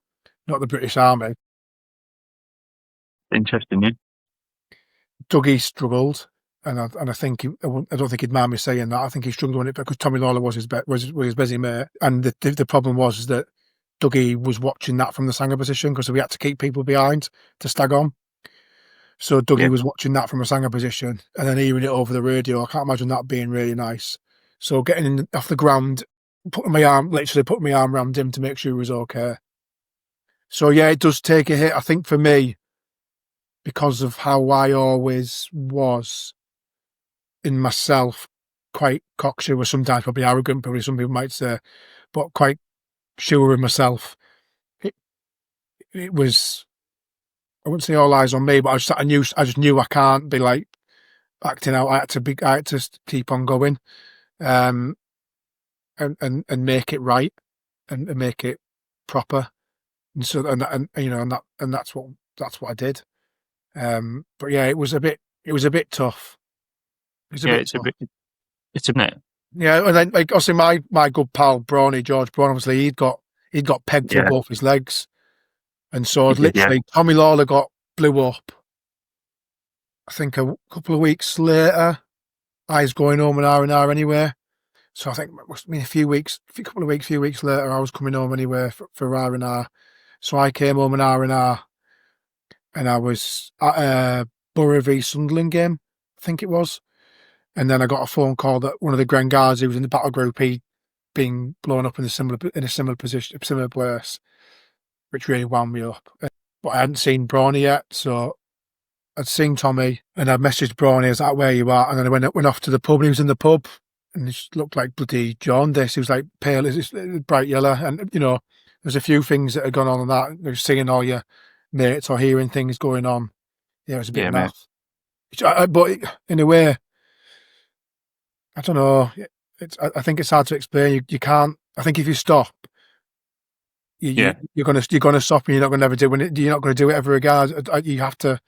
Speaker 1: the British Army.
Speaker 3: Interesting, yeah.
Speaker 1: Dougie struggled, and I think I don't think he'd mind me saying that. I think he struggled on it because Tommy Lawler was his busy mate, and the problem was that Dougie was watching that from the Sanger position because we had to keep people behind to stag on. So Dougie was watching that from a Sanger position and then hearing it over the radio. I can't imagine that being really nice. So getting off the ground, putting my arm around him to make sure he was okay. So yeah, it does take a hit. I think for me, because of how I always was in myself, quite cocksure, or sometimes probably arrogant, probably some people might say, but quite sure of myself. It was, I wouldn't say all eyes on me, but I just knew I can't be like acting out. I had to keep on going, and make it right and make it proper. And so and that's what I did. But yeah, it was a bit tough. It's
Speaker 3: a bit.
Speaker 1: Yeah, and then like obviously my good pal George Braun, obviously he'd got pegged through both his legs. And so literally, Tommy Lawler blew up. I think a couple of weeks later, I was going home an R&R anyway. So I think it must have been a few weeks later, I was coming home anyway for R&R. So I came home an R&R, and I was at a Borough v Sunderland game, I think it was. And then I got a phone call that one of the Grengards who was in the battle group, he'd been blown up in a similar position, a similar place, which really wound me up. But I hadn't seen Brawny yet, so I'd seen Tommy, and I messaged Brawny, I was like, where you are? And then I went off to the pub, and he was in the pub, and he looked like bloody jaundice. He was like pale, bright yellow, and there's a few things that had gone on in that. They were seeing all your mates or hearing things going on. Yeah, it was a bit naff. But in a way, I don't know. I think it's hard to explain. You can't. I think if you stop, you're gonna stop, and you're not gonna ever do it. You're not gonna do it ever again. You have to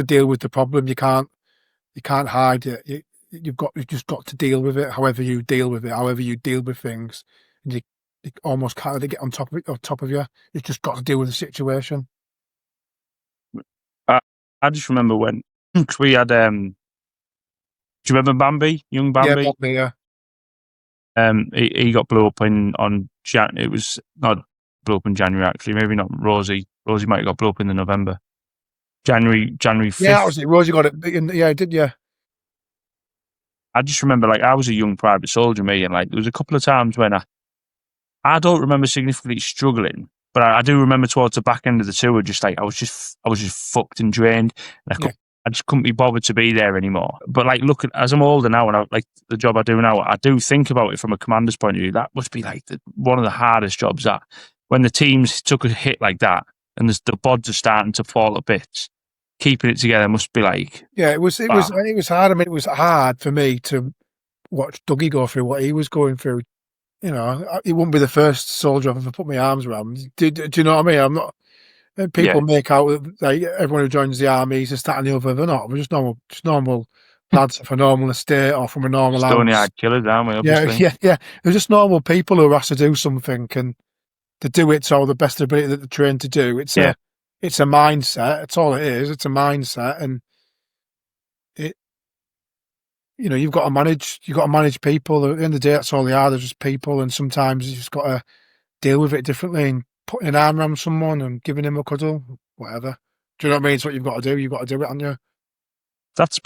Speaker 1: deal with the problem. You can't hide it. You've just got to deal with it. However you deal with things, and you almost can't let it get on top of you. You've just got to deal with the situation.
Speaker 3: I just remember when we had. Do you remember Bambi, young Bambi?
Speaker 1: Yeah, Bambi, yeah.
Speaker 3: He got blew up it was not blew up in January, actually. Maybe not Rosie. Rosie might have got blew up in the November. January 5th.
Speaker 1: Yeah, that was it. Rosie got it. Yeah, I did, yeah.
Speaker 3: I just remember, like, I was a young private soldier, me, and like there was a couple of times when I don't remember significantly struggling, but I do remember towards the back end of the tour, just like I was just fucked and drained. And I just couldn't be bothered to be there anymore. But like, look, as I'm older now, and I like the job I do now, I do think about it from a commander's point of view. That must be like one of the hardest jobs. That when the teams took a hit like that, and the bods are starting to fall to bits, keeping it together must be like.
Speaker 1: Yeah, it was hard. I mean, it was hard for me to watch Dougie go through what he was going through. He wouldn't be the first soldier I've ever put my arms around. Do you know what I mean? I'm not. People make out like everyone who joins the army is that and the other. They're not. We're just normal lads from a normal estate or from a normal house.
Speaker 3: Stony-eyed killers, aren't we? Obviously.
Speaker 1: Yeah. They're just normal people who are asked to do something, and to do it to the best ability that they're trained to do. It's a mindset. That's all it is. It's a mindset, and you've got to manage people. At the end of the day, that's all they are. They're just people, and sometimes you just got to deal with it differently. And putting an arm around someone and giving him a cuddle, whatever. Do you know what I mean? It's what you've got to do. You've got to do it, haven't you?
Speaker 3: There's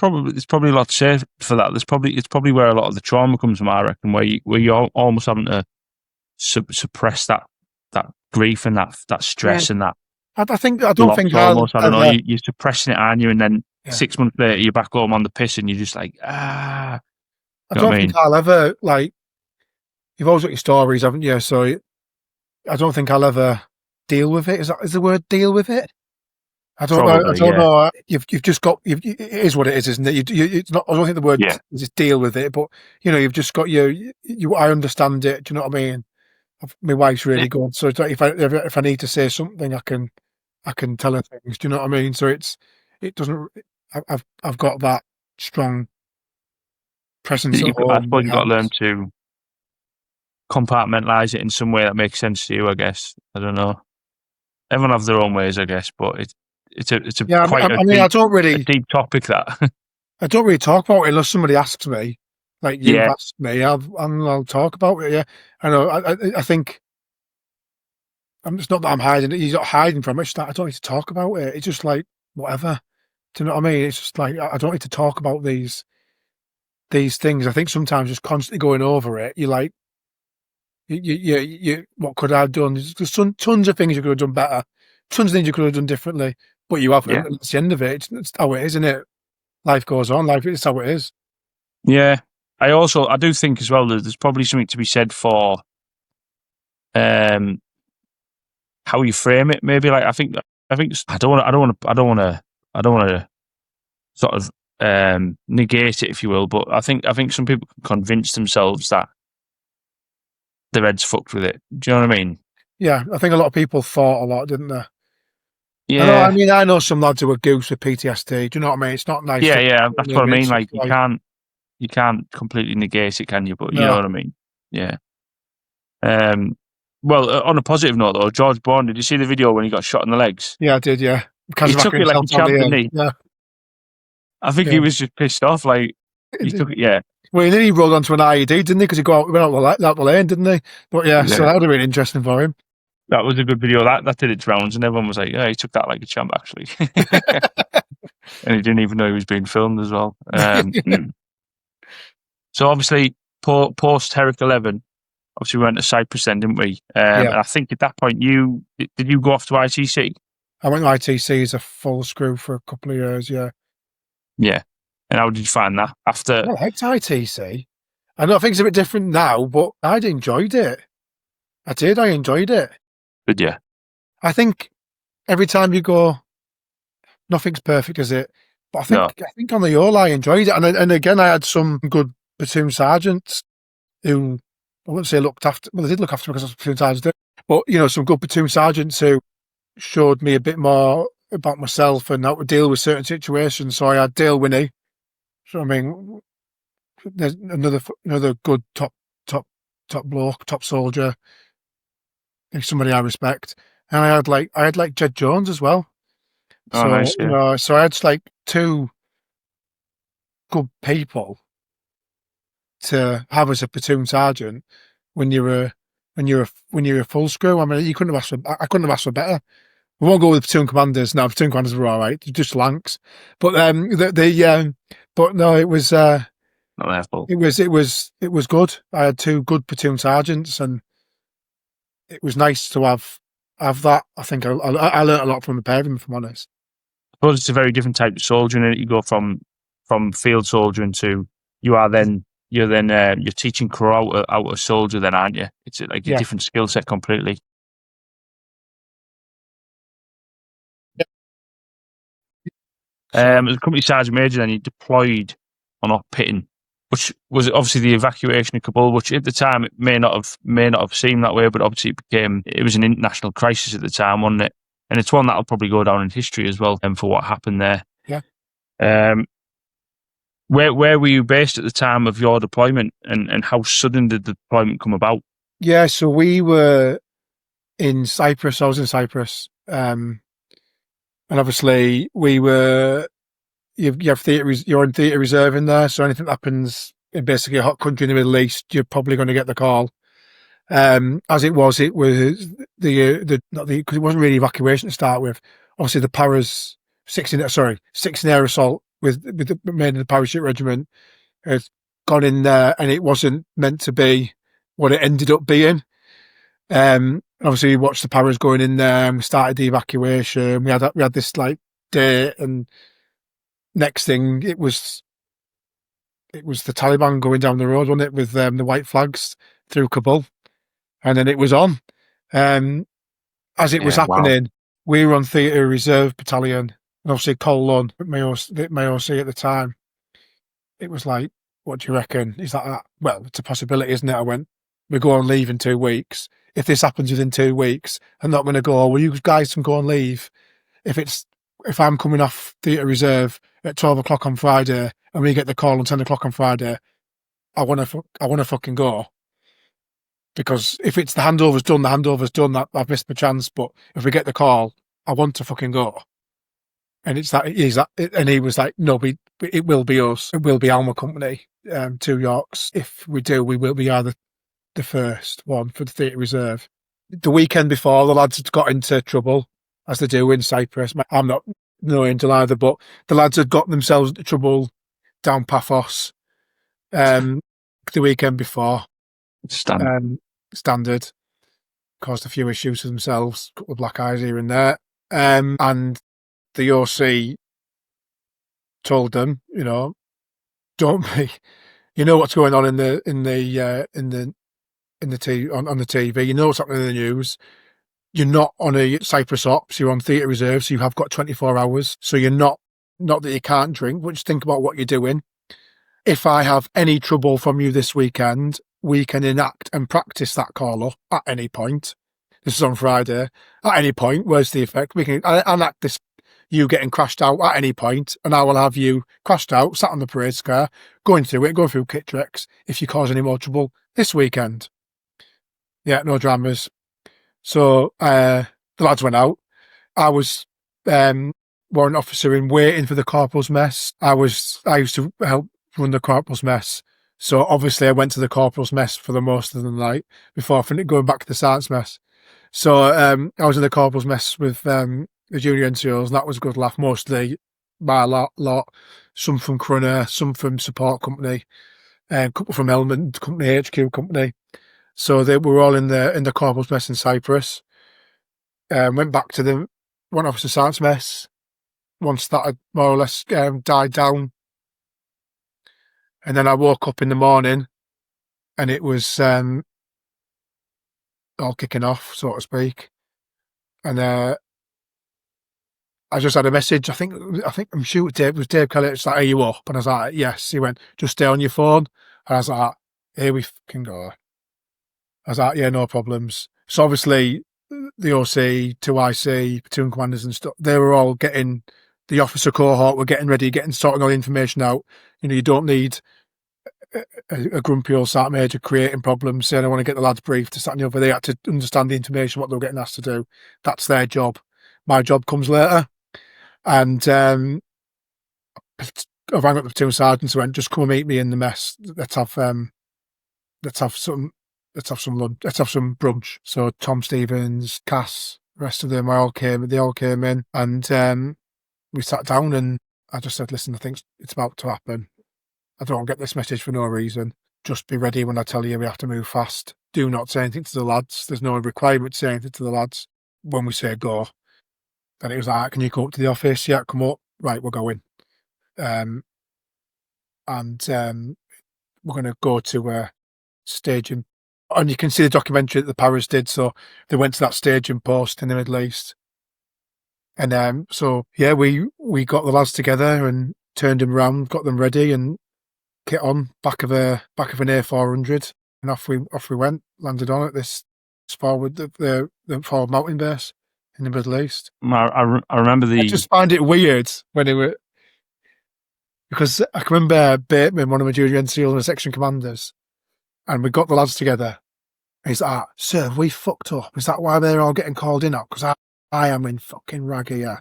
Speaker 3: probably a lot to say for that. It's probably where a lot of the trauma comes from, I reckon, where you're almost having to suppress that grief and that stress and that.
Speaker 1: I don't think
Speaker 3: you're suppressing it, aren't you? And then 6 months later, you're back home on the piss, and you're just like, I
Speaker 1: don't think I'll ever, like, you've always got your stories, haven't you? So I don't think I'll ever deal with it. Is the word deal with it? I don't know. I
Speaker 3: Probably,
Speaker 1: don't
Speaker 3: yeah.
Speaker 1: know. You've just got. It is what it is, isn't it? It's not. I don't think the word
Speaker 3: Yeah.
Speaker 1: is just deal with it, but you've just got you. I understand it. Do you know what I mean? My wife's really good, so if I need to say something, I can tell her things. Do you know what I mean? So it doesn't. I've got that strong presence at
Speaker 3: I
Speaker 1: home.
Speaker 3: suppose you've got to learn to compartmentalize it in some way that makes sense to you, I guess. I don't know. Everyone have their own ways, I guess, but it's a
Speaker 1: Yeah,
Speaker 3: quite
Speaker 1: I mean,
Speaker 3: a deep topic that.
Speaker 1: I don't really talk about it unless somebody asks me, like you've
Speaker 3: Yeah.
Speaker 1: asked me. I'll talk about it. Yeah, I know. I think it's not that I'm hiding it. He's not hiding from it. It's just that I don't need to talk about it. It's just like whatever. Do you know what I mean? It's just like I don't need to talk about these things. I think sometimes just constantly going over it. You're like, what could I have done? There's tons of things you could have done better. Tons of things you could have done differently, but you haven't.
Speaker 3: Yeah.
Speaker 1: And that's the end of it. It's how it is, isn't it? Life goes on. Life is how it is.
Speaker 3: Yeah. I do think as well that there's probably something to be said for how you frame it. Maybe like I think I don't want to sort of negate it, if you will. But I think some people can convince themselves that their head's fucked with it. Do you know what I mean?
Speaker 1: Yeah, I think a lot of people thought a lot, didn't they?
Speaker 3: Yeah.
Speaker 1: I know some lads who are goose with PTSD. Do you know what I mean? It's not nice.
Speaker 3: Yeah. That's what I mean. Like
Speaker 1: Like,
Speaker 3: you can't completely negate it, can you? But you
Speaker 1: No.
Speaker 3: know what I mean? Yeah. Well, on a positive note, though, George Bourne, did you see the video when he got shot in the legs?
Speaker 1: Yeah, I did. Yeah,
Speaker 3: He took it like a champ, didn't he?
Speaker 1: Yeah,
Speaker 3: I think he was just pissed off. Like he took it. Yeah.
Speaker 1: Well, then he rolled onto an IED, didn't he? Because he went out the lane, didn't he? But yeah, so that would have been interesting for him.
Speaker 3: That was a good video. That did its rounds, and everyone was like, "Yeah, he took that like a champ, actually." And he didn't even know he was being filmed as well. So obviously, post Herrick 11, obviously we went to Cyprus then, didn't we? And I think at that point, did you go off to ITC?
Speaker 1: I went to ITC as a full screw for a couple of years. Yeah.
Speaker 3: Yeah. And how did you find that after?
Speaker 1: I liked ITC. I know things are a bit different now, but I'd enjoyed it. I did. I enjoyed it.
Speaker 3: Did you?
Speaker 1: I think every time you go, nothing's perfect, is it? But I think on the whole, I enjoyed it. And again, I had some good platoon sergeants who I wouldn't say looked after. Well, they did look after me because I was a platoon sergeant. But some good platoon sergeants who showed me a bit more about myself and how to deal with certain situations. So I had Dale Winnie. So I mean, there's another good top bloke, top soldier. Somebody I respect. And I had like Jed Jones as well.
Speaker 3: Oh,
Speaker 1: so
Speaker 3: nice, yeah.
Speaker 1: So I had like two good people to have as a platoon sergeant when you're a full screw. I mean, I couldn't have asked for better. We won't go with platoon commanders. No, platoon commanders were all right. They're just lanks. But but no, it was
Speaker 3: not their fault.
Speaker 1: It was good. I had two good platoon sergeants, and it was nice to have that. I think I learned a lot from the pair of them, if I'm honest.
Speaker 3: I suppose it's a very different type of soldier, and you go from field soldier into you're teaching crew out a soldier, then, aren't you? It's like a different skill set completely. As a company sergeant major, then you deployed on Op Pitting, which was obviously the evacuation of Kabul, which at the time it may not have seemed that way, but obviously it was an international crisis at the time, wasn't it? And it's one that'll probably go down in history as well, for what happened there.
Speaker 1: Yeah.
Speaker 3: Where were you based at the time of your deployment, and how sudden did the deployment come about?
Speaker 1: Yeah, so we were in Cyprus. I was in Cyprus, and obviously we were. You have theatre. You're in theatre reserve in there, so anything that happens in basically a hot country in the Middle East, you're probably going to get the call. As it was because it wasn't really evacuation to start with. Obviously, the Paras 16 Air Assault with the men of the Parachute Regiment had gone in there, and it wasn't meant to be what it ended up being. Obviously, we watched the Paras going in there, and we started the evacuation. We had this like day, and next thing it was the Taliban going down the road, wasn't it, with the white flags through Kabul. And then it was on. as it was happening, we were on Theatre Reserve Battalion, and obviously Cole Lunn, my OC at the time. It was like, what do you reckon? Is that, well, it's a possibility, isn't it? I went, we go on leave in 2 weeks. If this happens within 2 weeks, I'm not going to go, well, you guys can go on leave. If I'm coming off Theatre Reserve at 12 o'clock on Friday and we get the call on 10 o'clock on Friday, I want to fucking go. Because if it's the handover's done, that I've missed my chance. But if we get the call, I want to fucking go. And and he was like, no, it will be us. It will be Alma Company, 2 Yorks. If we do, we will be either the first one for the Theatre Reserve. The weekend before, the lads had got into trouble, as they do in Cyprus. I'm not no angel either, but the lads had got themselves into trouble down Paphos the weekend before. Standard. Caused a few issues for themselves, a couple of black eyes here and there. And the OC told them, don't be, what's going on on the TV. You know what's happening in the news. You're not on a Cyprus Ops. You're on Theatre Reserve, so you have got 24 hours. So you're not that you can't drink, but just think about what you're doing. If I have any trouble from you this weekend, we can enact and practice that call up at any point. This is on Friday. At any point, where's the effect? We can enact this, you getting crashed out at any point, and I will have you crashed out, sat on the parade square, going through kit tricks if you cause any more trouble this weekend. Yeah, no dramas. So the lads went out. I was warrant officer in waiting for the corporal's mess. I used to help run the corporal's mess. So obviously I went to the corporal's mess for the most of the night before going back to the sergeant's mess. So I was in the corporal's mess with the junior NCOs, and that was a good laugh. Mostly my lot, some from Crunner, some from support company, a couple from Element Company, HQ Company. So they were all in the corporal's mess in Cyprus. Went back to the one officer sergeant's mess once that had more or less died down. And then I woke up in the morning and it was all kicking off, so to speak. And I just had a message. I think I'm sure it was Dave Kelly. It's like, are you up? And I was like, yes. He went, just stay on your phone. And I was like, here we fucking go. I was like, yeah, no problems. So obviously the OC, 2IC, platoon commanders and stuff, they were all getting, the officer cohort were getting ready, sorting all the information out. You don't need a grumpy old sergeant major creating problems, saying I want to get the lads briefed to sat over. They had to understand the information, what they were getting asked to do. That's their job. My job comes later. And I rang up the platoon sergeants and went, just come and meet me in the mess. Let's have some lunch. Let's have some brunch. So Tom Stevens, Cass, the rest of them, they all came in, and we sat down and I just said, listen, I think it's about to happen. I don't get this message for no reason. Just be ready when I tell you we have to move fast. Do not say anything to the lads. There's no requirement to say anything to the lads when we say go. And it was like, can you come up to the office? Yeah, come up. Right, we're going. And we're going to go to a staging. And you can see the documentary that the Paras did. So they went to that staging post in the Middle East. And so, yeah, we got the lads together and turned them around, got them ready and kit on, back of an A400. And off we went, landed on at this forward, the forward mountain base in the Middle East.
Speaker 3: I remember I
Speaker 1: just find it weird when it were, because I can remember Bateman, one of my junior NCOs and section commanders, and we got the lads together. And he's like, sir, we fucked up. Is that why they're all getting called in now? Because I am in fucking rag here.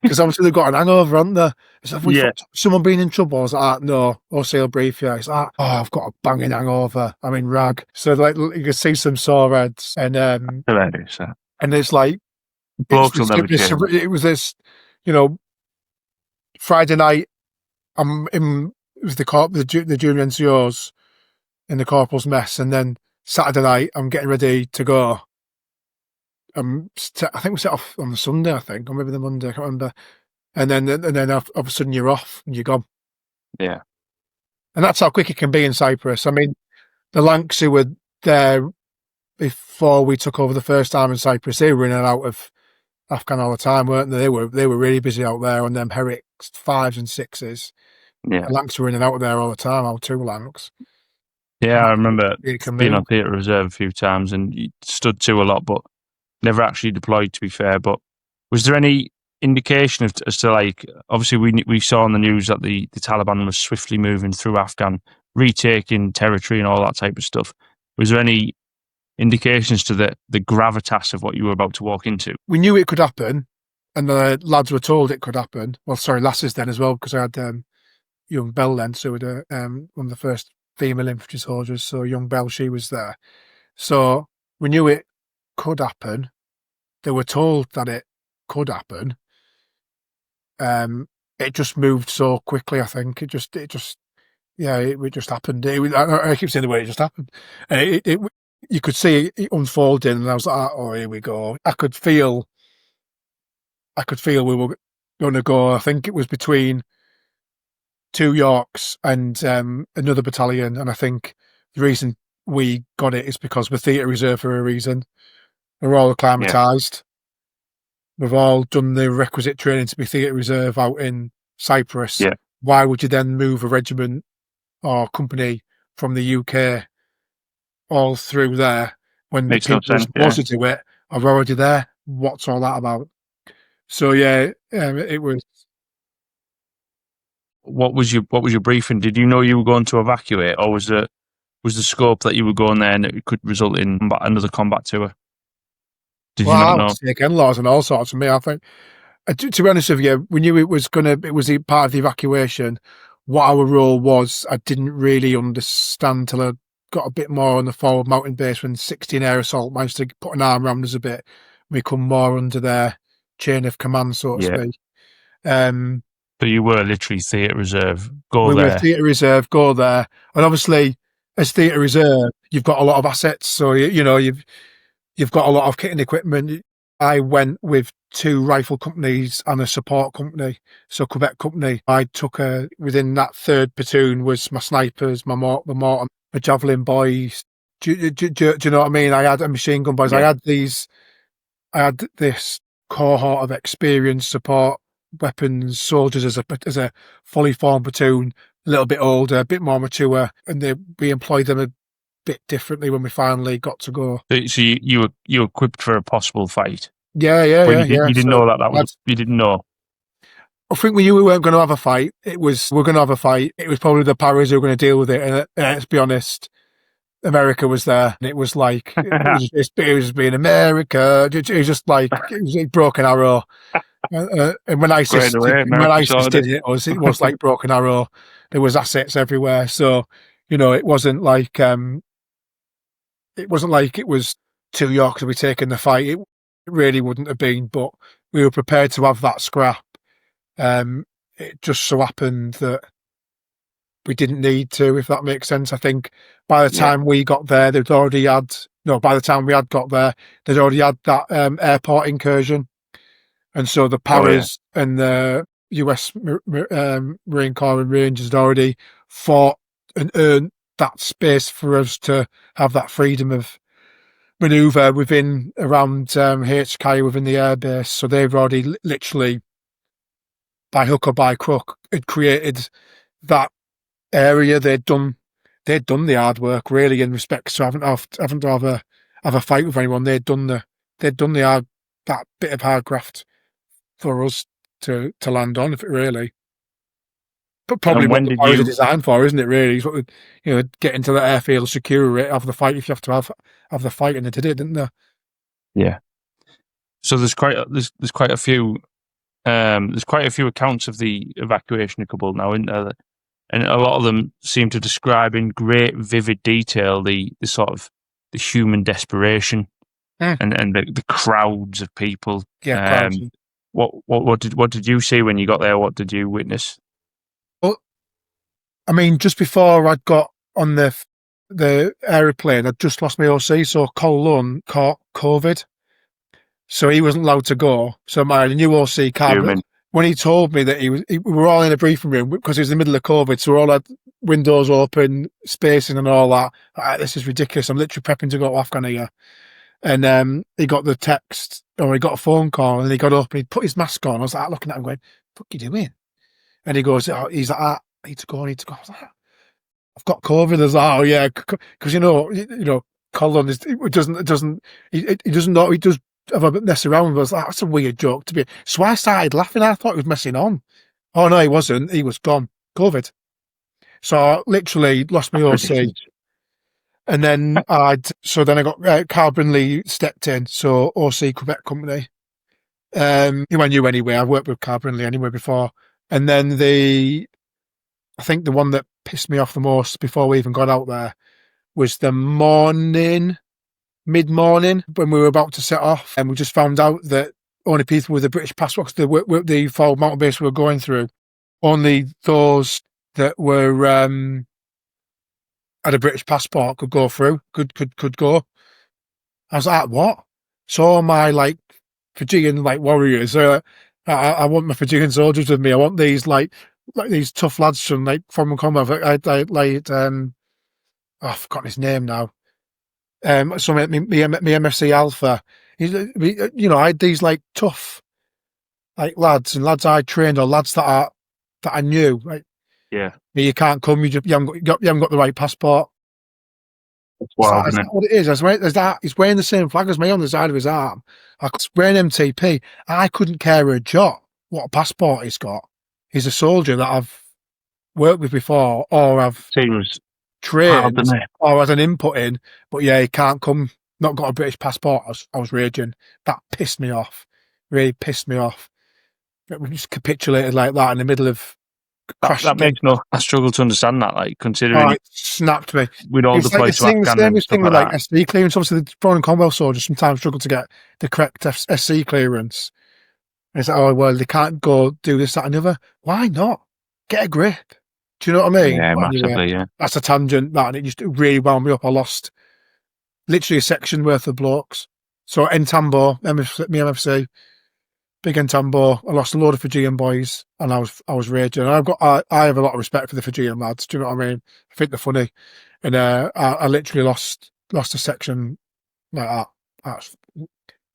Speaker 1: Because obviously they've got an hangover, haven't they? It's like, someone been in trouble? I was like, no, OC will brief you. It's like, I've got a banging hangover. I'm in rag. So like you can see some sore heads, and
Speaker 3: hilarious.
Speaker 1: And it's like it was this, Friday night. I'm in with the junior NCOs in the corporal's mess, and then Saturday night I'm getting ready to go. I think we set off on the Sunday, or maybe the Monday, I can't remember. And then all of a sudden you're off and you're gone.
Speaker 3: Yeah.
Speaker 1: And that's how quick it can be in Cyprus. I mean, the Lancs who were there before we took over the first time in Cyprus, they were in and out of Afghan all the time, weren't they? They were really busy out there on them Herrick 5s and 6s.
Speaker 3: Yeah.
Speaker 1: Lancs were in and out of there all the time, our 2 Lancs.
Speaker 3: Yeah, I remember
Speaker 1: It can
Speaker 3: being
Speaker 1: move.
Speaker 3: on theatre reserve a few times and you stood to a lot, but never actually deployed, to be fair. But was there any indication as to, like, obviously we saw on the news that the Taliban was swiftly moving through Afghan, retaking territory and all that type of stuff. Was there any indications to the gravitas of what you were about to walk into?
Speaker 1: We knew it could happen, and the lads were told it could happen. Well, sorry, lasses then as well, because I had young Belle then, so we had one of the first female infantry soldiers. So young Belle, she was there. So we knew it could happen. They were told that it could happen. It just moved so quickly. I think it just happened. I keep saying the word, it just happened. You could see it unfolding, and I was like, "Oh, here we go." I could feel we were going to go. I think it was between 2 Yorks and another battalion, and I think the reason we got it is because we're theatre reserve for a reason. We're all acclimatised. Yeah. We've all done the requisite training to be theatre reserve out in Cyprus.
Speaker 3: Yeah.
Speaker 1: Why would you then move a regiment or company from the UK all through there when the people who are supposed to do it are already there? What's all that about? So yeah, it was.
Speaker 3: What was your briefing? Did you know you were going to evacuate, or was the scope that you were going there and it could result in another combat tour? Did you not know?
Speaker 1: Taking laws and all sorts of me. I think, to be honest with you, we knew it was part of the evacuation. What our role was, I didn't really understand till I got a bit more on the forward mountain base when 16 Air Assault managed to put an arm around us a bit. We come more under their chain of command, so to speak.
Speaker 3: So you were literally theatre reserve. We
Speaker 1: were theatre reserve, go there. And obviously, as theatre reserve, you've got a lot of assets. So, you've got a lot of kit and equipment. I went with 2 rifle companies and a support company. So Quebec company, I took within that 3rd platoon was my snipers, my mortar, my javelin boys. Do you know what I mean? I had a machine gun boys. Yeah. I had this cohort of experienced support weapons soldiers as a fully formed platoon, a little bit older, a bit more mature, and we employed them a bit differently when we finally got to go.
Speaker 3: So you were equipped for a possible fight?
Speaker 1: Yeah.
Speaker 3: You didn't know that was... You didn't know?
Speaker 1: I think we knew we weren't going to have a fight. We're going to have a fight. It was probably the Paris who were going to deal with it. And let's be honest, America was there. And it was like, it was being America. It was just like, it was like Broken Arrow. And when ISIS did it, it was like Broken Arrow. There was assets everywhere. So, it wasn't like it was 2 Yorks to be taking the fight. It really wouldn't have been, but we were prepared to have that scrap. It just so happened that we didn't need to, if that makes sense. I think by the time we got there, by the time we had got there, they'd already had that airport incursion. And so the Paris and the US Marine Corps and Rangers had already fought and earned that space for us to have that freedom of manoeuvre around HK within the airbase. So they've already literally, by hook or by crook, had created that area. They'd done the hard work, really, in respect to having to have a fight with anyone. They'd done that bit of hard graft for us to land on, if it really. But probably what the Paris are designed for, isn't it? Really, get into the airfield, secure it, have the fight if you have to have the fight, and they did it, didn't they?
Speaker 3: Yeah. So there's quite a few accounts of the evacuation of Kabul now, isn't there? And a lot of them seem to describe in great vivid detail the sort of the human desperation and the crowds of people.
Speaker 1: Yeah.
Speaker 3: What did you see when you got there? What did you witness?
Speaker 1: Well, I mean, just before I got on the aeroplane, I'd just lost my OC, so Cole Lunn caught COVID, so he wasn't allowed to go. So my new OC came. When he told me that we were all in a briefing room because it was the middle of COVID, so we all had windows open, spacing and all that. This is ridiculous. I'm literally prepping to go to Afghan here. And he got the text, or he got a phone call, and he got up and he put his mask on. I was like looking at him going, "What are you doing?" And he goes, he's like, "I need to go. I was like, "I've got COVID." There's like, "Oh yeah," because Colin is, he doesn't know, he does have a bit mess around. But I was like, that's a weird joke to be. So I started laughing. I thought he was messing on. Oh no, he wasn't. He was gone. COVID. So I literally lost my OC. And then I got Carl Brindley stepped in, so OC Quebec Company. Who I knew anyway. I've worked with Carl Brindley anyway before. And then I think the one that pissed me off the most before we even got out there was the mid-morning, when we were about to set off. And we just found out that only people with a British passport, the forward mountain base we were going through, only those that were had a British passport could go through, could go. I was like, what? So all my like Fijian like warriors, I want my Fijian soldiers with me. I want these like these tough lads from Commonwealth. I've forgotten his name now. So me MFC Alpha. I had these like tough like lads I trained, or lads that I knew. Like,
Speaker 3: yeah.
Speaker 1: You can't come. You haven't got the right passport.
Speaker 3: That's wild,
Speaker 1: isn't it? What it is. He's wearing the same flag as me on the side of his arm. He's wearing MTP. I couldn't care a jot what passport he's got. He's a soldier that I've worked with before, or I've trained, or had an input in. But yeah, he can't come. Not got a British passport. I was raging. That pissed me off. Really pissed me off. We just capitulated like that in the middle of.
Speaker 3: That makes I struggle to understand that, like, considering
Speaker 1: it snapped me.
Speaker 3: We'd all deployed to Afghanistan.
Speaker 1: The thing with like SC clearance. Obviously, the foreign Commonwealth soldiers sometimes struggle to get the correct SC clearance. And it's like, oh well, they can't go do this, that, and the other. Why not? Get a grip. Do you know what I mean?
Speaker 3: Yeah, massively. Yeah,
Speaker 1: that's a tangent. That, and it just really wound me up. I lost literally a section worth of blokes. So Entambo, MFC. Big Entambo. I lost a load of Fijian boys, and I was raging. And I have a lot of respect for the Fijian lads. Do you know what I mean? I think they're funny, and I literally lost a section like that.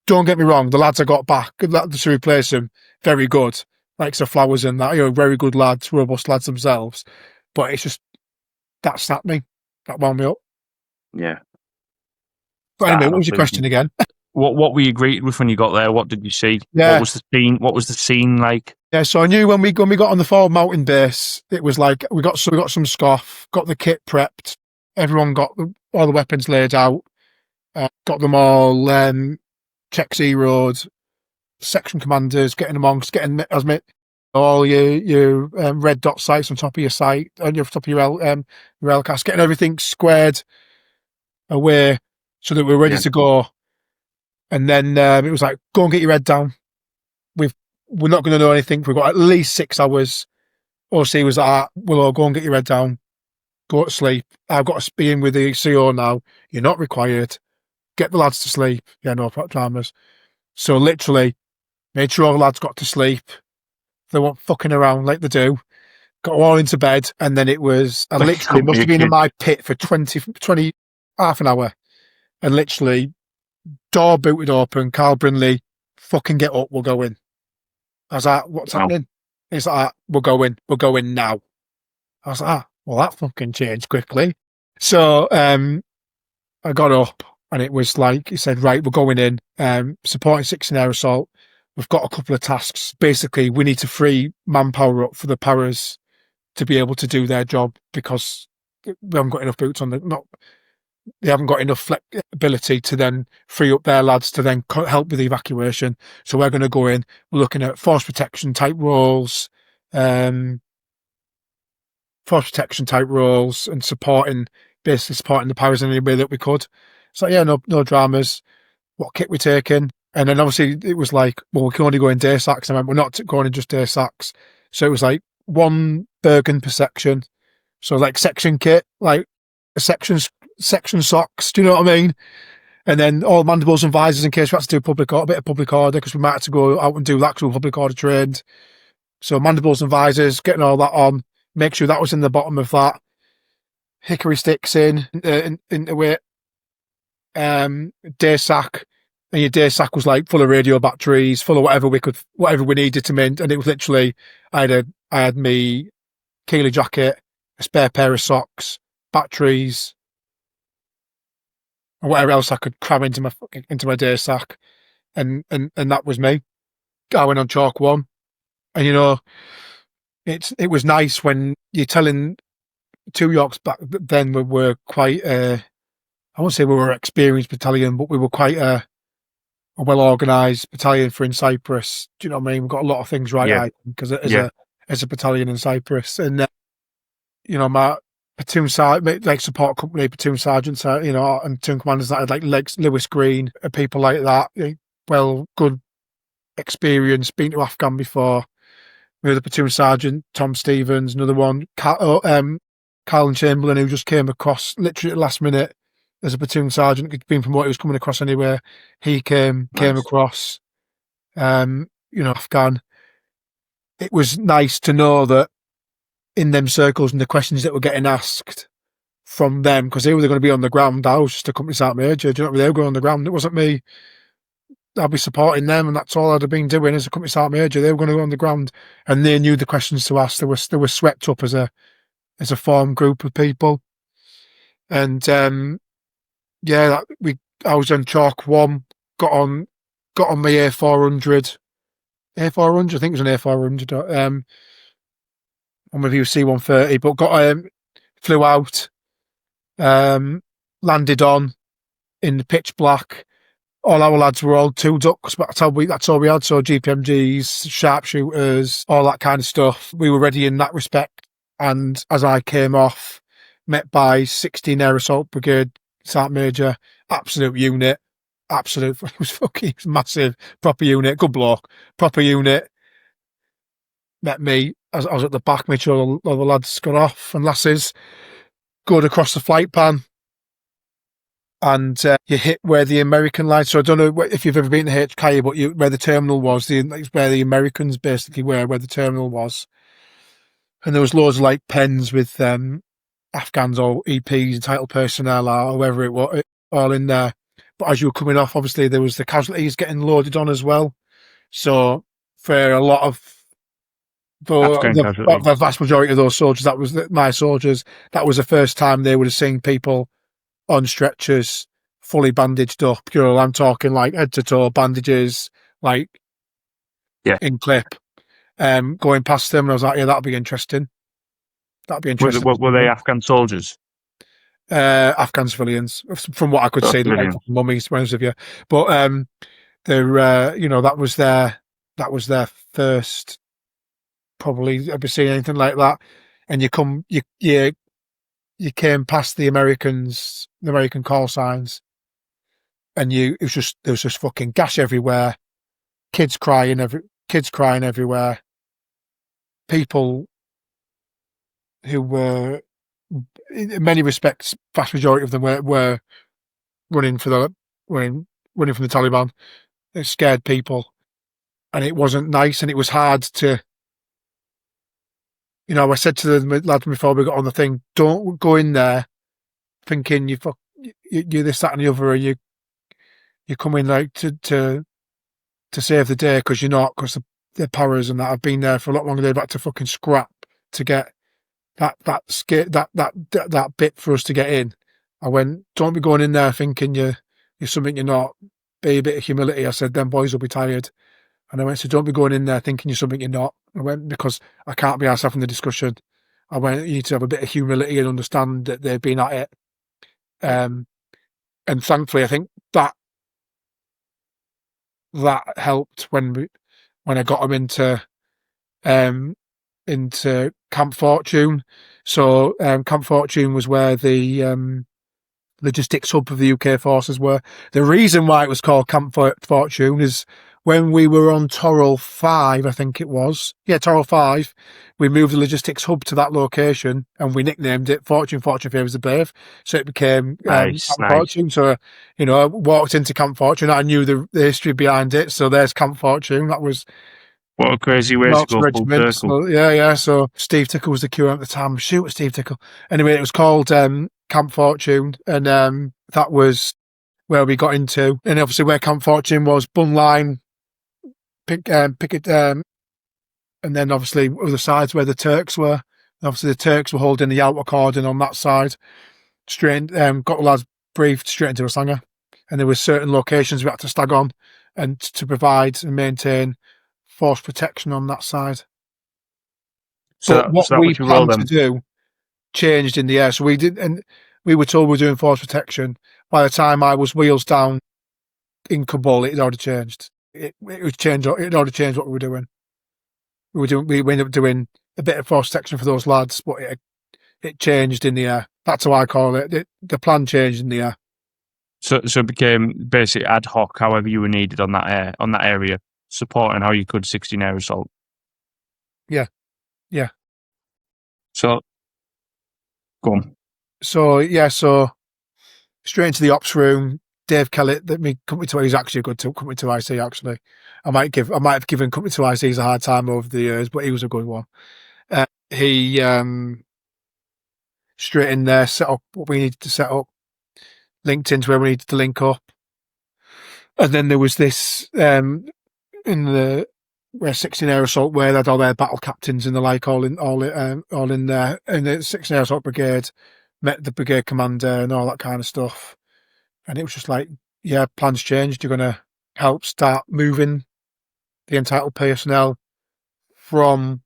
Speaker 1: Don't get me wrong, the lads I got back to replace them, very good. Like Sir Flowers and that, very good lads, robust lads themselves. But it's just that snapped me, that wound me up.
Speaker 3: Yeah.
Speaker 1: But anyway, what was your question again?
Speaker 3: What were you greeted with when you got there? What did you see?
Speaker 1: Yeah.
Speaker 3: What was the scene like?
Speaker 1: Yeah, so I knew when we got on the forward mountain base, it was like we got some scoff, got the kit prepped, everyone got all the weapons laid out, got them all, check C roads, section commanders, getting amongst, all your red dot sites on top of your site, on your top of your LCAS, getting everything squared away so that we're ready to go. And then it was like, go and get your head down. We're not going to know anything. We've got at least 6 hours. OC was like, well, go and get your head down. Go to sleep. I've got to be in with the CO now. You're not required. Get the lads to sleep. Yeah, no dramas. So literally, made sure all the lads got to sleep. They weren't fucking around like they do. Got all into bed. And then it was, I literally must have been in my pit for 20, half an hour. And literally, door booted open, Carl Brindley, fucking get up, we'll go in. I was like, what's happening? He's like, we're going now. I was like, well, that fucking changed quickly. So I got up, and it was like, he said, right, we're going in, supporting 6 in air assault. We've got a couple of tasks. Basically, we need to free manpower up for the paras to be able to do their job, because we haven't got enough boots on they haven't got enough flexibility to then free up their lads to then help with the evacuation. So we're going to go in. We're looking at force protection type roles, and supporting the powers in any way that we could. So yeah, no dramas. What kit we're taking, and then obviously it was like, well, we can only go in day sacks. I mean, we're not going in just day sacks. So it was like 1 Bergen per section. So like section kit, like a section socks, do you know what I mean? And then all mandibles and visors in case we had to do a bit of public order, because we might have to go out and do that because we're public order trained. So mandibles and visors, getting all that on, make sure that was in the bottom of that. hickory sticks into it, day sack, and your day sack was like full of radio batteries, full of whatever we needed to mint, and it was literally I had me Keeley jacket, a spare pair of socks, batteries, and whatever else I could cram into my day sack, and that was me. I went on chalk 1, and it was nice when you're telling 2 Yorks back then. We were quite I won't say we were an experienced battalion, but we were quite a well-organised battalion for in Cyprus. Do you know what I mean? We've got a lot of things right, I think, because as a battalion in Cyprus. And, my platoon sergeant, like support company, platoon sergeants, and platoon commanders that had like Lewis Green, and people like that, good experience, been to Afghan before. We had the platoon sergeant, Tom Stevens, another one, Carlin Chamberlain, who just came across literally at the last minute as a platoon sergeant, he'd been promoted, he was coming across anywhere. He came across, Afghan. It was nice to know that in them circles and the questions that were getting asked from them, because they were going to be on the ground. I was just a company sergeant major. Do you know what I mean? They were going on the ground. It wasn't me. I'd be supporting them, and that's all I'd have been doing as a company sergeant major. They were going to go on the ground, and they knew the questions to ask. They were swept up as a formed group of people, and I was on chalk 1. Got on my A400. A400, I think it was an A400. On my view C-130, but flew out, landed on in the pitch black. All our lads were all 2 ducks, but that's all we had. So GPMGs, sharpshooters, all that kind of stuff. We were ready in that respect. And as I came off, met by 16 Air Assault Brigade Sergeant Major, absolute unit, it was massive, proper unit, good bloke, proper unit. Met me, I was at the back, made sure all the lads got off, and lasses, good across the flight pan, and you hit where the American line. So I don't know if you've ever been to HK, but where the terminal was, where the Americans basically were, where the terminal was. And there was loads of like pens with Afghans or EPs, title personnel or whoever it was, all in there. But as you were coming off, obviously there was the casualties getting loaded on as well. So for a lot of the vast majority of those soldiers, that was my soldiers, that was the first time they would have seen people on stretchers, fully bandaged up. I'm talking like head to toe bandages, like in clip. Going past them, and I was like, that'll be interesting.
Speaker 3: Were they Afghan soldiers?
Speaker 1: Afghan civilians, from what I could see, like mummies, to be honest with you. But that was their first, probably ever seen anything like that. And you came past the American call signs, and there was just fucking gash everywhere, kids crying everywhere, people who were, in many respects, vast majority of them were running from the Taliban. It scared people, and it wasn't nice, and it was hard to. I said to the lads before we got on the thing, don't go in there thinking you this, that, and the other, and you come in like to save the day, because you're not, because the paras and that have been there for a lot longer. They've had to fucking scrap to get that bit for us to get in. I went, don't be going in there thinking you're something you're not. Be a bit of humility. I said, them boys will be tired. And I went, so don't be going in there thinking you're something you're not. I went, because I can't be ourselves in the discussion. I went, you need to have a bit of humility and understand that they've been at it. And thankfully, I think that helped when I got them into Camp Fortune. So Camp Fortune was where the logistics hub of the UK forces were. The reason why it was called Camp Fortune is when we were on Toril 5, I think it was. Yeah, Toril 5, we moved the logistics hub to that location, and we nicknamed it Fortune Favours the Brave. So it became Camp Fortune. So, I walked into Camp Fortune. I knew the history behind it. So there's Camp Fortune. That was
Speaker 3: What a crazy way to
Speaker 1: Yorkshire
Speaker 3: go full
Speaker 1: Regiment.
Speaker 3: circle.
Speaker 1: So, yeah. So Steve Tickle was the QM at the time. Shoot, Steve Tickle. Anyway, it was called Camp Fortune, and that was where we got into. And obviously, where Camp Fortune was, Bun Line, Picket, and then obviously other sides where the Turks were. And obviously, the Turks were holding the outer cordon on that side. Straight, got the lads briefed straight into a Sanger, and there were certain locations we had to stag on, and to provide and maintain force protection on that side. But what we planned to do changed in the air. So we did, and we were told we were doing force protection. By the time I was wheels down in Kabul, it had already changed. It had already changed what we were doing. We ended up doing a bit of force protection for those lads, but it changed in the air. That's how I call it. The plan changed in the air.
Speaker 3: So it became basically ad hoc, however you were needed on that area, supporting how you could 16 air assault.
Speaker 1: Yeah.
Speaker 3: So, go on.
Speaker 1: So straight into the ops room. Dave Kelly, company to he's actually a good company to IC. Actually, I might have given company to ICs a hard time over the years, but he was a good one. He straight in there, set up what we needed to set up, linked into where we needed to link up, and then there was this in the where 16 Air Assault, where they had all their battle captains and the like, all in there, and the 16 Air Assault Brigade met the brigade commander and all that kind of stuff. And it was just like, yeah, plans changed. You're going to help start moving the entitled personnel from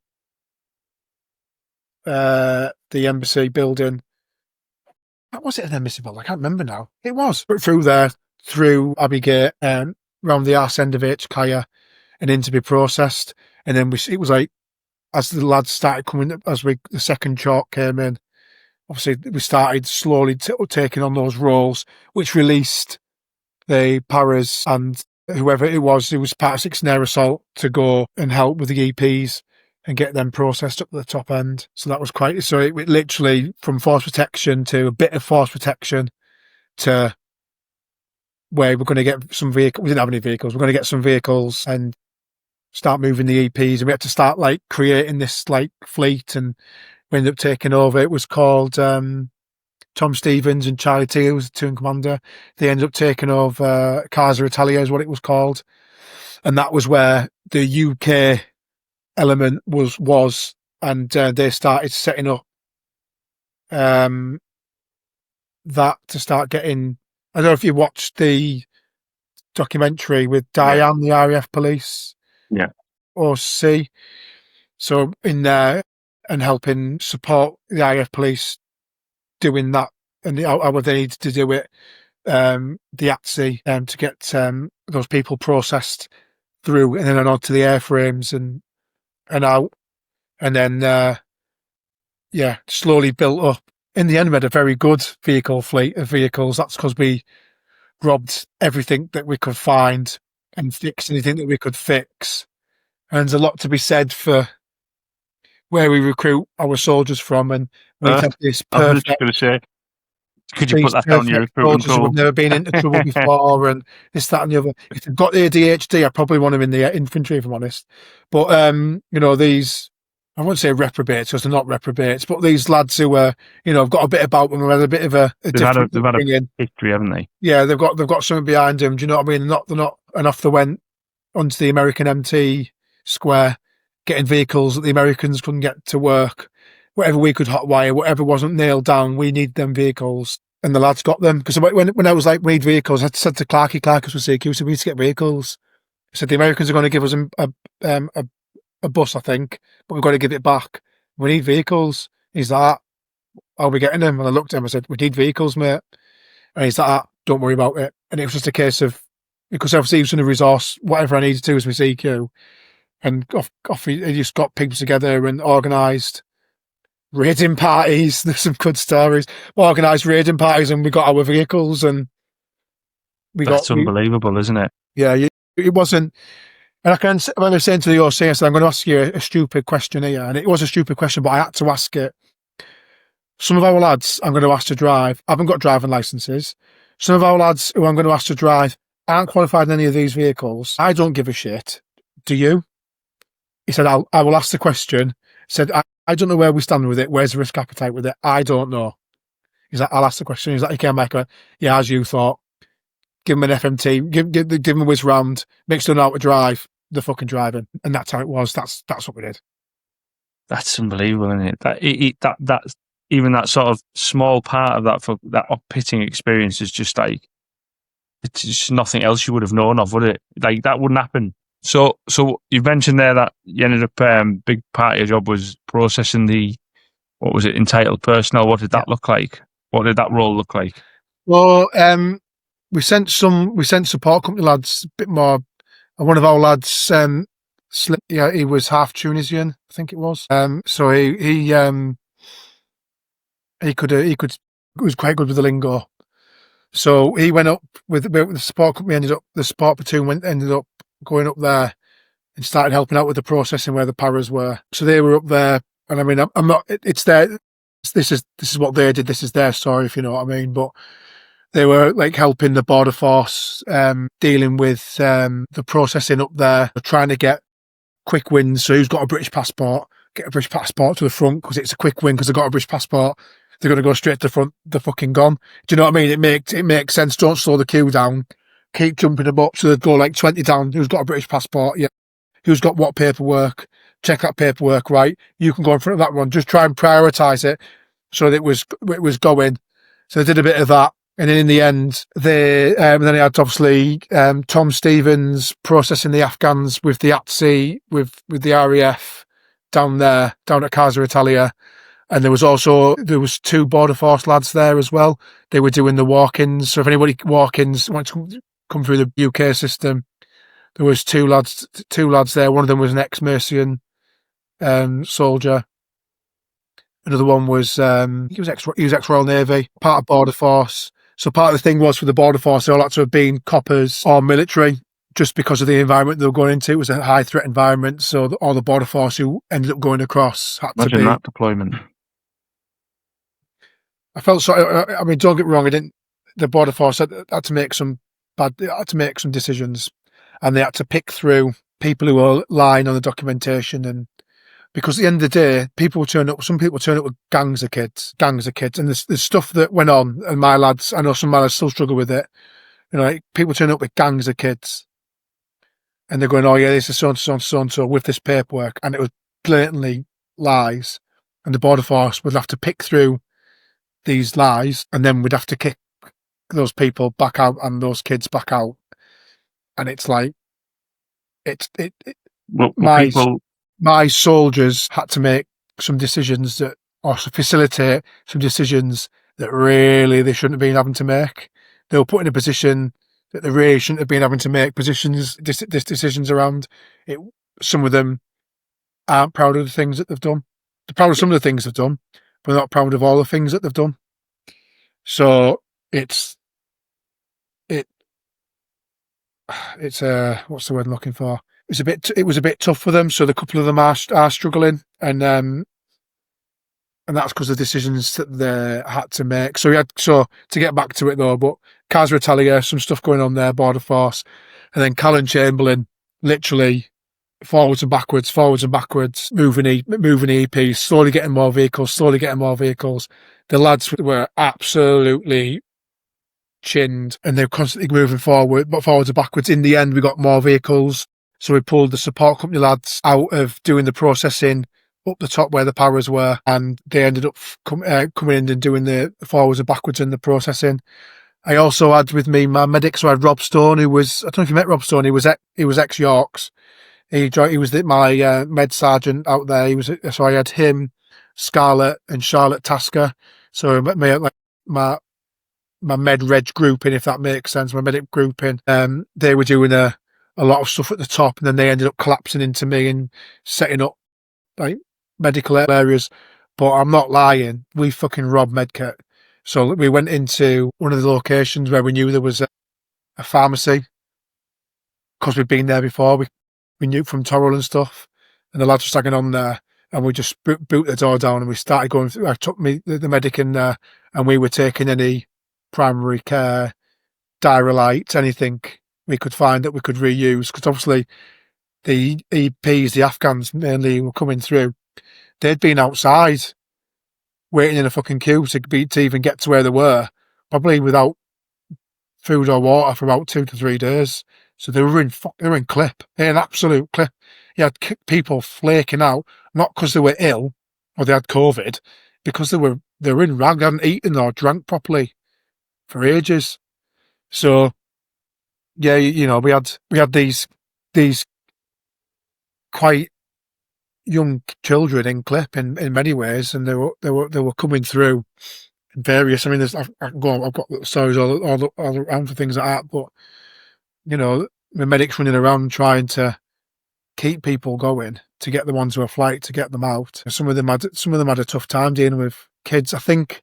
Speaker 1: the embassy building. What was it, an embassy building? I can't remember now. It was. But through there, through Abbey Gate, round the arse end of Kaya, and in to be processed. And then it was like, as the lads started coming, the second chalk came in, obviously we started slowly taking on those roles, which released the paras and whoever it was part of 16 Air Assault to go and help with the EPs and get them processed up to the top end. So that was it literally from force protection to a bit of force protection to where we're going to get some vehicles. We didn't have any vehicles. We're going to get some vehicles and start moving the EPs, and we had to start like creating this like fleet, and we ended up taking over. It was called Tom Stevens and Charlie Teal was the two in commander. They ended up taking over Casa Italia is what it was called, and that was where the UK element was, and they started setting up that to start getting. I don't know if you watched the documentary with Diane, the RAF police.
Speaker 3: Yeah.
Speaker 1: Or C. So in there and helping support the RAF police doing that, and how they needed to do it, the ATSI to get those people processed through and then on to the airframes and out, and then slowly built up. In the end, we had a very good vehicle fleet of vehicles. That's because we robbed everything that we could find and fixed anything that we could fix. And there's a lot to be said for where we recruit our soldiers from, and we have this perfect.
Speaker 3: I was just going to say, could you put that down your recruitment
Speaker 1: soldiers who've never been into trouble before, and this, that, and the other. If they've got the ADHD, I probably want them in the infantry, if I'm honest. But these, I won't say reprobates because they're not reprobates, but these lads who have got a bit about them, had a bit of a different.
Speaker 3: They've had a history, haven't they?
Speaker 1: Yeah, they've got something behind them. Do you know what I mean? They're not, and off they went onto the American MT square, getting vehicles that the Americans couldn't get to work. Whatever we could hotwire, whatever wasn't nailed down, we need them vehicles. And the lads got them. Because when I was like, we need vehicles, I said to Clark was with CQ, we need to get vehicles. I said, the Americans are going to give us a bus, I think, but we've got to give it back. We need vehicles. He's like, how are we getting them? And I looked at him, I said, we need vehicles, mate. And he's like, don't worry about it. And it was just a case of, because obviously he was going to resource whatever I needed to as my CQ. And he just got people together and organised raiding parties. There's some good stories. Organised raiding parties, and we got our vehicles, and
Speaker 3: That's unbelievable, isn't it?
Speaker 1: Yeah, it wasn't. And when I was saying to the OC, I said, I'm going to ask you a stupid question here, and it was a stupid question, but I had to ask it. Some of our lads I'm going to ask to drive haven't got driving licences. Some of our lads who I'm going to ask to drive aren't qualified in any of these vehicles. I don't give a shit. Do you? He said, I will ask the question. He said, I don't know where we stand with it. Where's the risk appetite with it? I don't know. He's like, I'll ask the question. He's like, he came back, yeah, as you thought. Give him an FMT, give him a whiz round, make sure they know how to drive. They're fucking driving. And that's how it was. That's what we did.
Speaker 3: That's unbelievable, isn't it? That even that sort of small part of that pitting experience is just like, it's just nothing else you would have known of, would it? Like, that wouldn't happen. So you've mentioned there that you ended up, big part of your job was processing the, what was it, entitled personnel. What did that look like? What did that role look like?
Speaker 1: Well, we sent support company lads a bit more. One of our lads, he was half Tunisian, I think it was. So he was quite good with the lingo. So he went up with the support company. The support platoon ended up going up there and started helping out with the processing where the paras were. So they were up there, and I mean, I'm not. It's their. This is what they did. This is their story, if you know what I mean. But they were like helping the border force, dealing with the processing up there, trying to get quick wins. So who's got a British passport? Get a British passport to the front because it's a quick win because they've got a British passport. They're going to go straight to the front. They're fucking gone. Do you know what I mean? It makes sense. Don't slow the queue down. Keep jumping them up. So they'd go like 20 down. Who's got a British passport? Yeah. Who's got what paperwork? Check that paperwork, right? You can go in front of that one. Just try and prioritise it so that it was going. So they did a bit of that. And then in the end, then he had obviously Tom Stevens processing the Afghans with the ATSI, with the RAF down at Casa Italia. And there was two border force lads there as well. They were doing the walk-ins. So if anybody walk-ins wants to come through the UK system, there was two lads there. One of them was an ex-Mercian soldier. Another one was he was ex-Royal Navy, part of border force. So part of the thing was for the border force, they all had to have been coppers or military, just because of the environment they were going into. It was a high threat environment, so all the border force who ended up going across had to be.
Speaker 3: Imagine that deployment.
Speaker 1: I felt so. I mean, don't get me wrong. The border force had to make some decisions, and they had to pick through people who were lying on the documentation. And because at the end of the day, some people turn up with gangs of kids, and there's stuff that went on. And I know some lads still struggle with it. You know, like people turn up with gangs of kids, and they're going, "Oh yeah, this is so and so with this paperwork," and it was blatantly lies. And the border force would have to pick through these lies, and then we'd have to kick those people back out and those kids back out. And it's like, my soldiers had to make some decisions or facilitate some decisions that really they shouldn't have been having to make. They were put in a position that they really shouldn't have been having to make decisions around. Some of them aren't proud of the things that they've done. They're proud of some of the things they've done, but they're not proud of all the things that they've done. So it's what's the word I'm looking for? It was a bit tough for them. So the couple of them are struggling, and that's because of the decisions that they had to make. So to get back to it though, but Casa Italia, some stuff going on there, border force, and then Callan Chamberlain, literally forwards and backwards, moving EPs, slowly getting more vehicles. The lads were absolutely chinned, and they were constantly moving forwards and backwards. In the end, we got more vehicles, so we pulled the support company lads out of doing the processing up the top where the paras were, and they ended up coming in and doing the forwards and backwards in the processing. I also had with me my medic, so I had Rob Stone, who was, I don't know if you met Rob Stone, he was ex-Yorks. He was my med sergeant out there. So I had him, Scarlett, and Charlotte Tasker. So my med reg grouping, if that makes sense, my medic grouping. They were doing a lot of stuff at the top, and then they ended up collapsing into me and setting up like medical areas. But I'm not lying, we fucking robbed Medkit. So we went into one of the locations where we knew there was a pharmacy, because we'd been there before. We knew from Torrell and stuff, and the lads were sagging on there, and we just boot the door down, and we started going through. I took the medic in there, and we were taking any primary care, Diarylites, anything we could find that we could reuse, because obviously the EPs, the Afghans mainly, who were coming through, they'd been outside waiting in a fucking queue to even get to where they were, probably without food or water for about 2 to 3 days. So they were in clip, in absolute clip. You had people flaking out, not because they were ill or they had COVID, because they were in rag, they hadn't eaten or drank properly for ages. So yeah, we had these quite young children in clip in many ways, and they were coming through in various. I mean, I can go on, I've got stories all around for things like that, but the medics running around trying to keep people going, to get them onto a flight, to get them out. Some of them had a tough time dealing with kids. I think,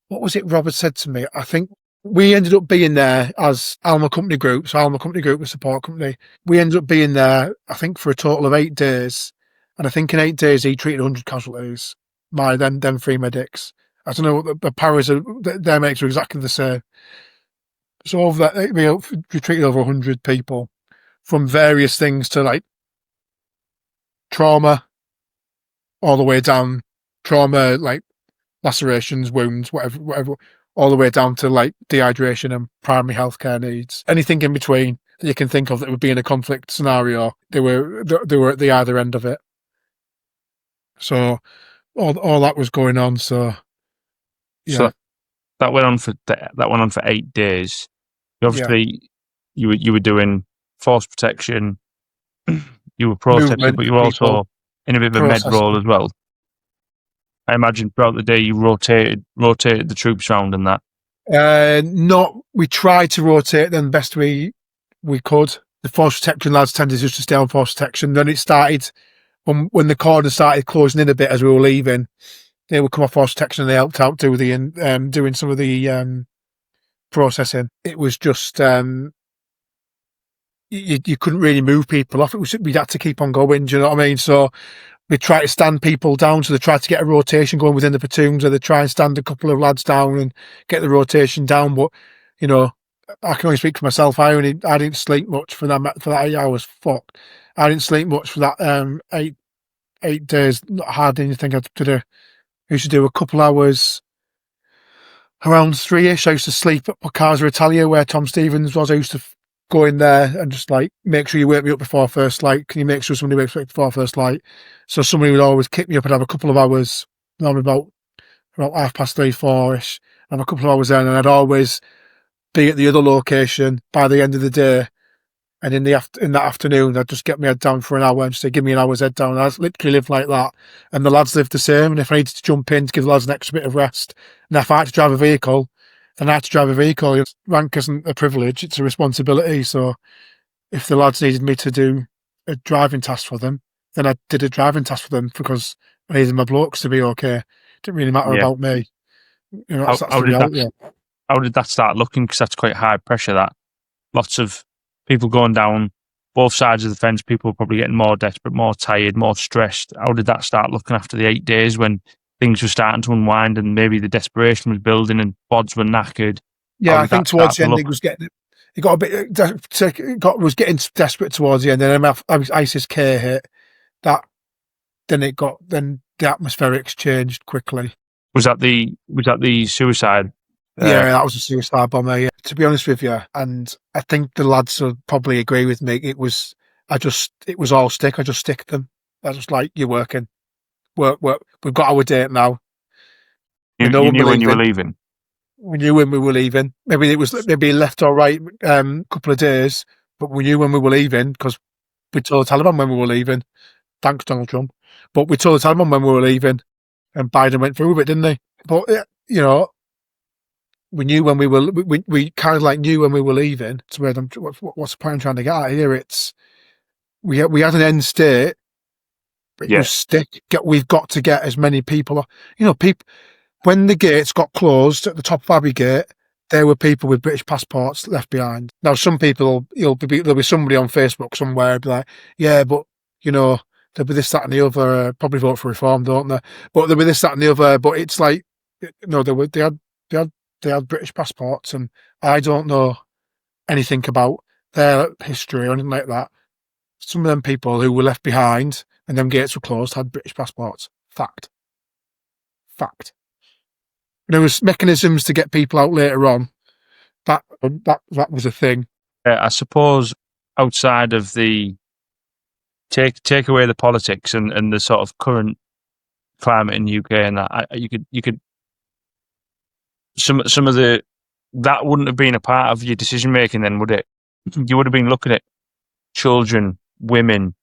Speaker 1: what was it Robert said to me? I think we ended up being there as Alma Company Group. So Alma Company Group, the support company. We ended up being there, I think, for a total of 8 days. And I think in 8 days he treated 100 casualties by them 3 medics. I don't know, the powers of their medics were exactly the same. So over that, we treated over 100 people, from various things to like trauma, all the way down, trauma like lacerations, wounds, whatever, all the way down to like dehydration and primary healthcare needs. Anything in between that you can think of that would be in a conflict scenario, they were at the either end of it. So all that was going on. So yeah,
Speaker 3: So that went on for 8 days. Obviously, you were doing force protection, you were processing,
Speaker 1: movement,
Speaker 3: but you were also in a bit of a med role as well. I imagine throughout the day you rotated the troops around and that.
Speaker 1: We tried to rotate them best we could. The force protection lads tended just to stay on force protection. Then it started when the cordon started closing in a bit as we were leaving. They would come off force protection and they helped out doing some of the processing. It was just you couldn't really move people off. We'd had to keep on going. Do you know what I mean? So we try to stand people down. So they tried to get a rotation going within the platoons, or they try and stand a couple of lads down and get the rotation down. But I can only speak for myself. I didn't sleep much for that 8 hours. Fuck, I didn't sleep much for that 8 days. Not hardly anything I had to do. I used to do a couple hours around 3ish. I used to sleep at Casa Italia where Tom Stevens was. I used to go in there and just like, make sure you wake me up before first light. Can you make sure somebody wakes me up before first light? So somebody would always kick me up and have a couple of hours, normally about 3:30, 4ish, have a couple of hours then, and I'd always be at the other location by the end of the day. And in that afternoon, I'd just get my head down for an hour and just say, give me an hour's head down. And I literally lived like that. And the lads lived the same. And if I needed to jump in to give the lads an extra bit of rest, and if I had to drive a vehicle, then I had to drive a vehicle. Rank isn't a privilege, it's a responsibility. So if the lads needed me to do a driving task for them, then I did a driving task for them because I needed my blokes to be okay. It didn't really matter about me. That's the reality.
Speaker 3: How did that start looking? Because that's quite high pressure, that. Lots of people going down both sides of the fence, people probably getting more desperate, more tired, more stressed. How did that start looking after the 8 days when things were starting to unwind and maybe the desperation was building and bods were knackered?
Speaker 1: Yeah, I think towards the end it was getting desperate towards the end. Then ISIS K hit that. Then the atmospherics changed quickly.
Speaker 3: Was that the suicide?
Speaker 1: Yeah, that was a suicide bomber. Yeah, to be honest with you, and I think the lads will probably agree with me. It was all stick. I just stick them. I just like, you're working, work. We've got our date now.
Speaker 3: You knew when you were leaving.
Speaker 1: We knew when we were leaving. Maybe it was left or right couple of days, but we knew when we were leaving because we told the Taliban when we were leaving. Thanks, Donald Trump. But we told the Taliban when we were leaving, and Biden went through with it, didn't they? But we knew when we kind of like knew when we were leaving. So what's the point I'm trying to get at here? It's we had an end state. But it was stick. We've got to get as many people. People. When the gates got closed at the top of Abbey Gate, there were people with British passports left behind. Now, some people, there'll be somebody on Facebook somewhere be like, yeah, but there'll be this, that, and the other. Probably vote for reform, don't they? But there'll be this, that, and the other. But it's like, they had British passports, and I don't know anything about their history or anything like that. some of them people who were left behind and them gates were closed had British passports. Fact. There was mechanisms to get people out later on. That was a thing.
Speaker 3: I suppose outside of the take away the politics and the sort of current climate in the UK and that, you could some of the that wouldn't have been a part of your decision making then, would it? You would have been looking at children, women,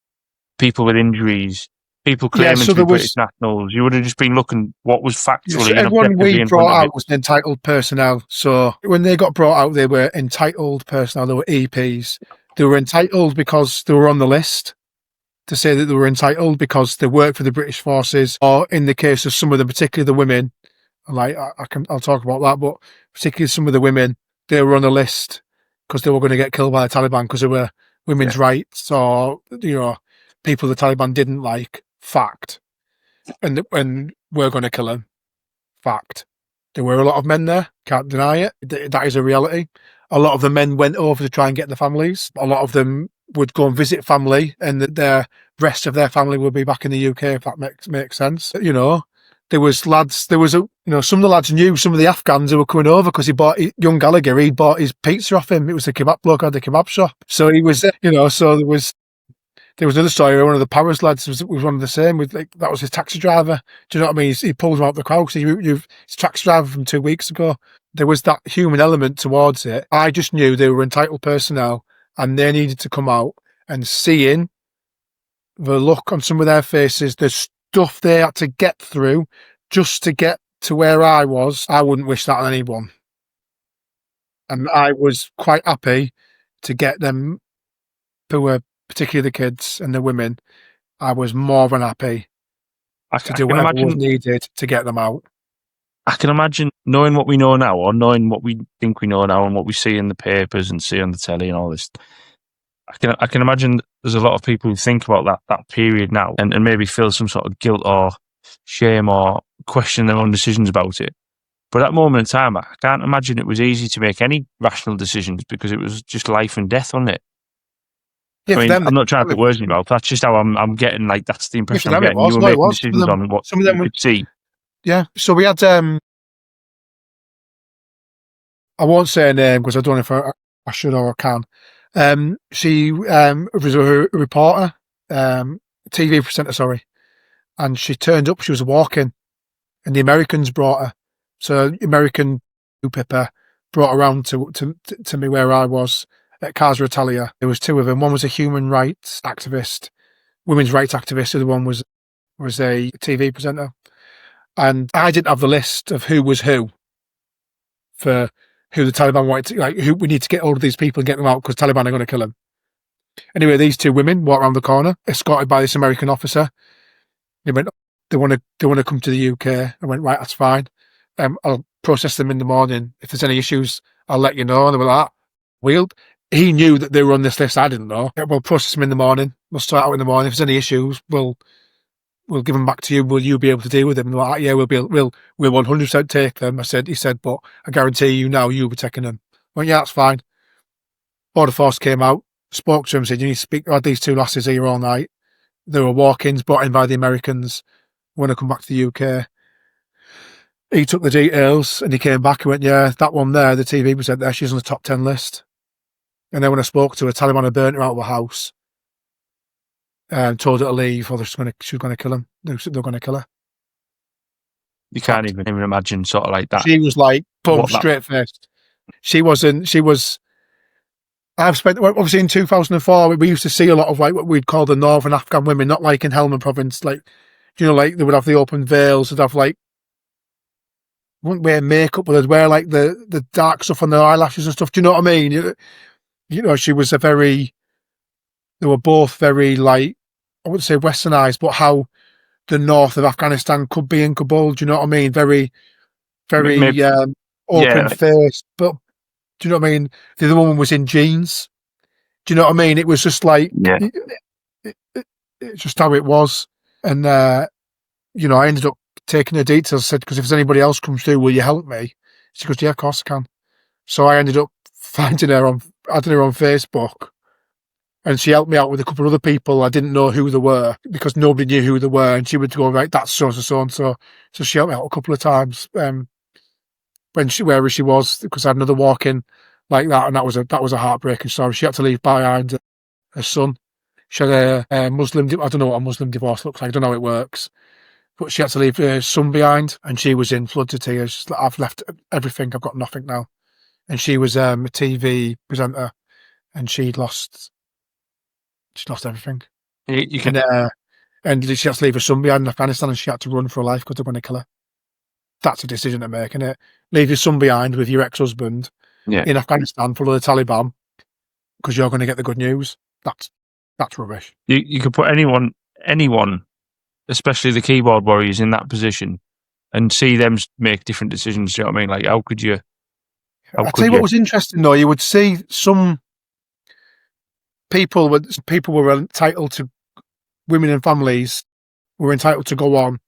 Speaker 3: people with injuries, people claiming to be British nationals. You would have just been looking what was factually.
Speaker 1: Everyone we brought out was entitled personnel. So when they got brought out, they were entitled personnel. They were EPs. They were entitled because they were on the list. To say that they were entitled because they worked for the British forces, or in the case of some of them, particularly the women, like I'll talk about that, but particularly some of the women, they were on the list because they were going to get killed by the Taliban because they were women's rights or people the Taliban didn't like. Fact, and we're going to kill them. Fact. There were a lot of men there. Can't deny it. That is a reality. A lot of the men went over to try and get the families. A lot of them would go and visit family, and the rest of their family would be back in the UK, if that makes sense. There was lads. There was some of the lads knew some of the Afghans who were coming over because young Gallagher. He bought his pizza off him. It was a kebab bloke had the kebab shop, so he was So there was another story where one of the Powers lads was one of the same. That was his taxi driver. Do you know what I mean? He pulls him out the crowd because he's taxi driver from 2 weeks ago. There was that human element towards it. I just knew they were entitled personnel and they needed to come out, and seeing the look on some of their faces, the stuff they had to get through just to get to where I was, I wouldn't wish that on anyone. And I was quite happy to get them, who were particularly the kids and the women, I was more than happy to do whatever was needed to get them out.
Speaker 3: I can imagine knowing what we know now, or knowing what we think we know now, and what we see in the papers and see on the telly and all this. I can imagine there's a lot of people who think about that period now and maybe feel some sort of guilt or shame or question their own decisions about it. But at that moment in time, I can't imagine it was easy to make any rational decisions because it was just life and death, wasn't it?
Speaker 1: Yeah,
Speaker 3: I mean, I'm not trying to put words in your mouth. That's just how I'm getting. Like, that's the impression I'm getting. You were making decisions on what some of them you could see.
Speaker 1: Yeah. So we had. I won't say her name because I don't know if I should or I can. She was a reporter, TV presenter, sorry, and she turned up. She was walking, and the Americans brought her. So American newspaper brought her around to me where I was. At Casa Italia, there was two of them. One was a human rights activist, women's rights activist. The other one was a TV presenter. And I didn't have the list of who was who for who the Taliban wanted to, who we need to get hold of these people and get them out because Taliban are going to kill them. Anyway, these two women walked around the corner, escorted by this American officer. They went, they want to come to the UK. I went, right, that's fine. I'll process them in the morning. If there's any issues, I'll let you know. And they were like, he knew that they were on this list. I didn't know. We'll process them in the morning. We'll start out in the morning. If there's any issues, we'll give them back to you. Will you be able to deal with them? And they're like, yeah, we'll 100% take them. He said, but I guarantee you now you'll be taking them. I went, yeah, that's fine. Border Force came out, spoke to him, said, you need to speak. I had these two lasses here all night. They were walk-ins brought in by the Americans when I come back to the UK. He took the details and he came back and went, yeah, that one there, the TV presenter there, she's on the top 10 list. And then when I spoke to her, Taliban had burnt her out of the house and told her to leave, or she was going to kill him. They were going to kill her.
Speaker 3: You can't even imagine sort of like that.
Speaker 1: She was like, boom, straight faced. I've spent, obviously in 2004, we used to see a lot of like what we'd call the Northern Afghan women, not like in Helmand province, like, like they would have the open veils, they'd have like, wouldn't wear makeup, but they'd wear like the dark stuff on their eyelashes and stuff. Do you know what I mean? She was they were both very, like, I wouldn't say westernized, but how the north of Afghanistan could be in Kabul. Do you know what I mean? Very, very open face. But do you know what I mean? The other woman was in jeans. Do you know what I mean? It was just like, it's just how it was. And, I ended up taking her details. I said, because if there's anybody else comes through, will you help me? She goes, yeah, of course I can. So I ended up adding her on Facebook. And she helped me out with a couple of other people. I didn't know who they were because nobody knew who they were. And she would go, right, that's so and so. So she helped me out a couple of times wherever she was, because I had another walk-in like that, and that was a heartbreaking story. She had to leave behind her son. She had a Muslim. I don't know what a Muslim divorce looks like. I don't know how it works, but she had to leave her son behind, and she was in floods of tears. She's like, I've left everything. I've got nothing now. And she was a TV presenter, and she'd lost everything.
Speaker 3: You can,
Speaker 1: And she had to leave her son behind in Afghanistan, and she had to run for her life because they're going to kill her. That's a decision to make, isn't it? Leave your son behind with your ex-husband in Afghanistan full of the Taliban because you're going to get the good news. That's rubbish.
Speaker 3: you could put anyone, especially the keyboard warriors, in that position and see them make different decisions. Do you know what I mean? Like, how could you?
Speaker 1: I'll tell you what was interesting, though. You would see some people were entitled to, women and families were entitled to go on